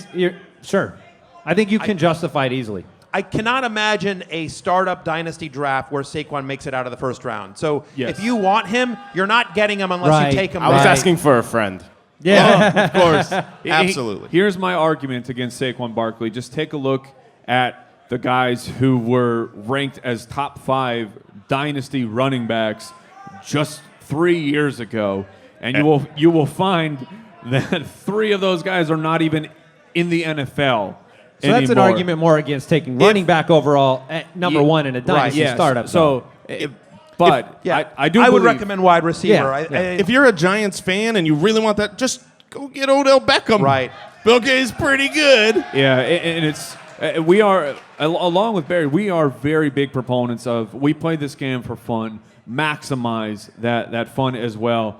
sure. I think you can justify it easily. I cannot imagine a startup dynasty draft where Saquon makes it out of the first round. So Yes. if you want him, you're not getting him unless you take him. I was late. asking for a friend. Yeah. Of course. Absolutely. Here's my argument against Saquon Barkley. Just take a look at the guys who were ranked as top 5 dynasty running backs just 3 years ago, and you will find that 3 of those guys are not even in the NFL. So that's an anymore. argument more against taking running back overall at number 1 in a dynasty startup. So, I do. I would believe- recommend wide receiver. Yeah. If you're a Giants fan and you really want that, just go get Odell Beckham. Right. Bill Gates pretty good. Yeah, and it's we are along with Barry. We are very big proponents of we play this game for fun, maximize that fun as well.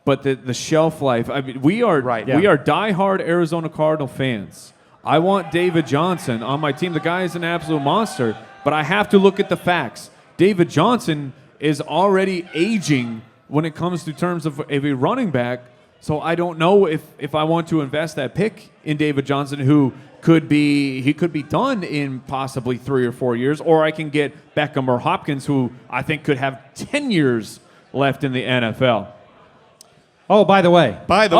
But the shelf life. I mean, we are diehard Arizona Cardinal fans. I want David Johnson on my team. The guy is an absolute monster, but I have to look at the facts. David Johnson is already aging when it comes to terms of a running back. So I don't know if I want to invest that pick in David Johnson, who could be done in possibly 3 or 4 years, or I can get Beckham or Hopkins, who I think could have 10 years left in the NFL. Oh, by the way. By the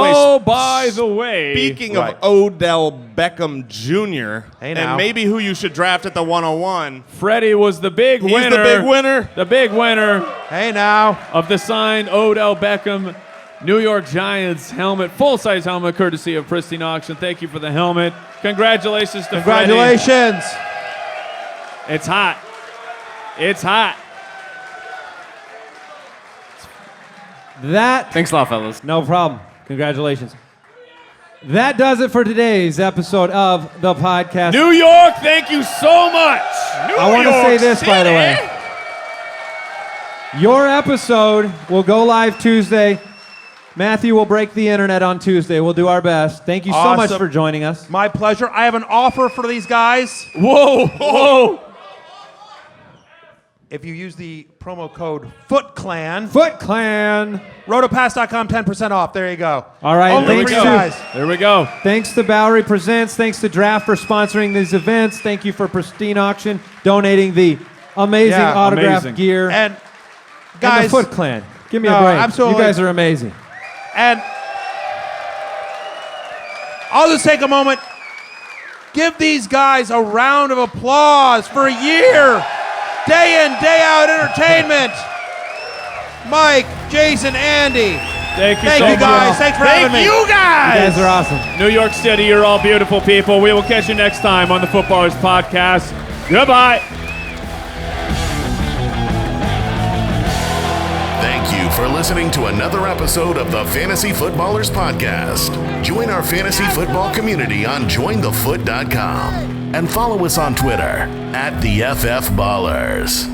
way. Speaking of Odell Beckham Jr. Hey, now. And maybe who you should draft at the 101. Freddie was the big winner. He's the big winner. The big winner. Hey, now. Of the signed Odell Beckham New York Giants helmet, full-size helmet, courtesy of Pristine Auction. Thank you for the helmet. Congratulations to Congratulations. Freddie. It's hot. It's hot. Thanks a lot, fellas. No problem. Congratulations. That does it for today's episode of the podcast. New York, thank you so much. I want to say this, by the way. Your episode will go live Tuesday. Matthew will break the internet on Tuesday. We'll do our best. Thank you so much for joining us. My pleasure. I have an offer for these guys. Whoa. If you use the promo code FootClan. FootClan. Rotopass.com, 10% off. There you go. All right. Only for you guys. There we go. Thanks to Bowery Presents. Thanks to Draft for sponsoring these events. Thank you for Pristine Auction donating the amazing autographed gear. And guys. And the FootClan. Give me a break. Absolutely. You guys are amazing. And I'll just take a moment. Give these guys a round of applause for a year. Day in, day out entertainment. Mike, Jason, Andy. Thank you so much. guys. Thanks for having me. Thank you guys. You guys are awesome. New York City, you're all beautiful people. We will catch you next time on the Footballers Podcast. Goodbye. Thank you for listening to another episode of the Fantasy Footballers Podcast. Join our fantasy football community on jointhefoot.com and follow us on Twitter @TheFFBallers.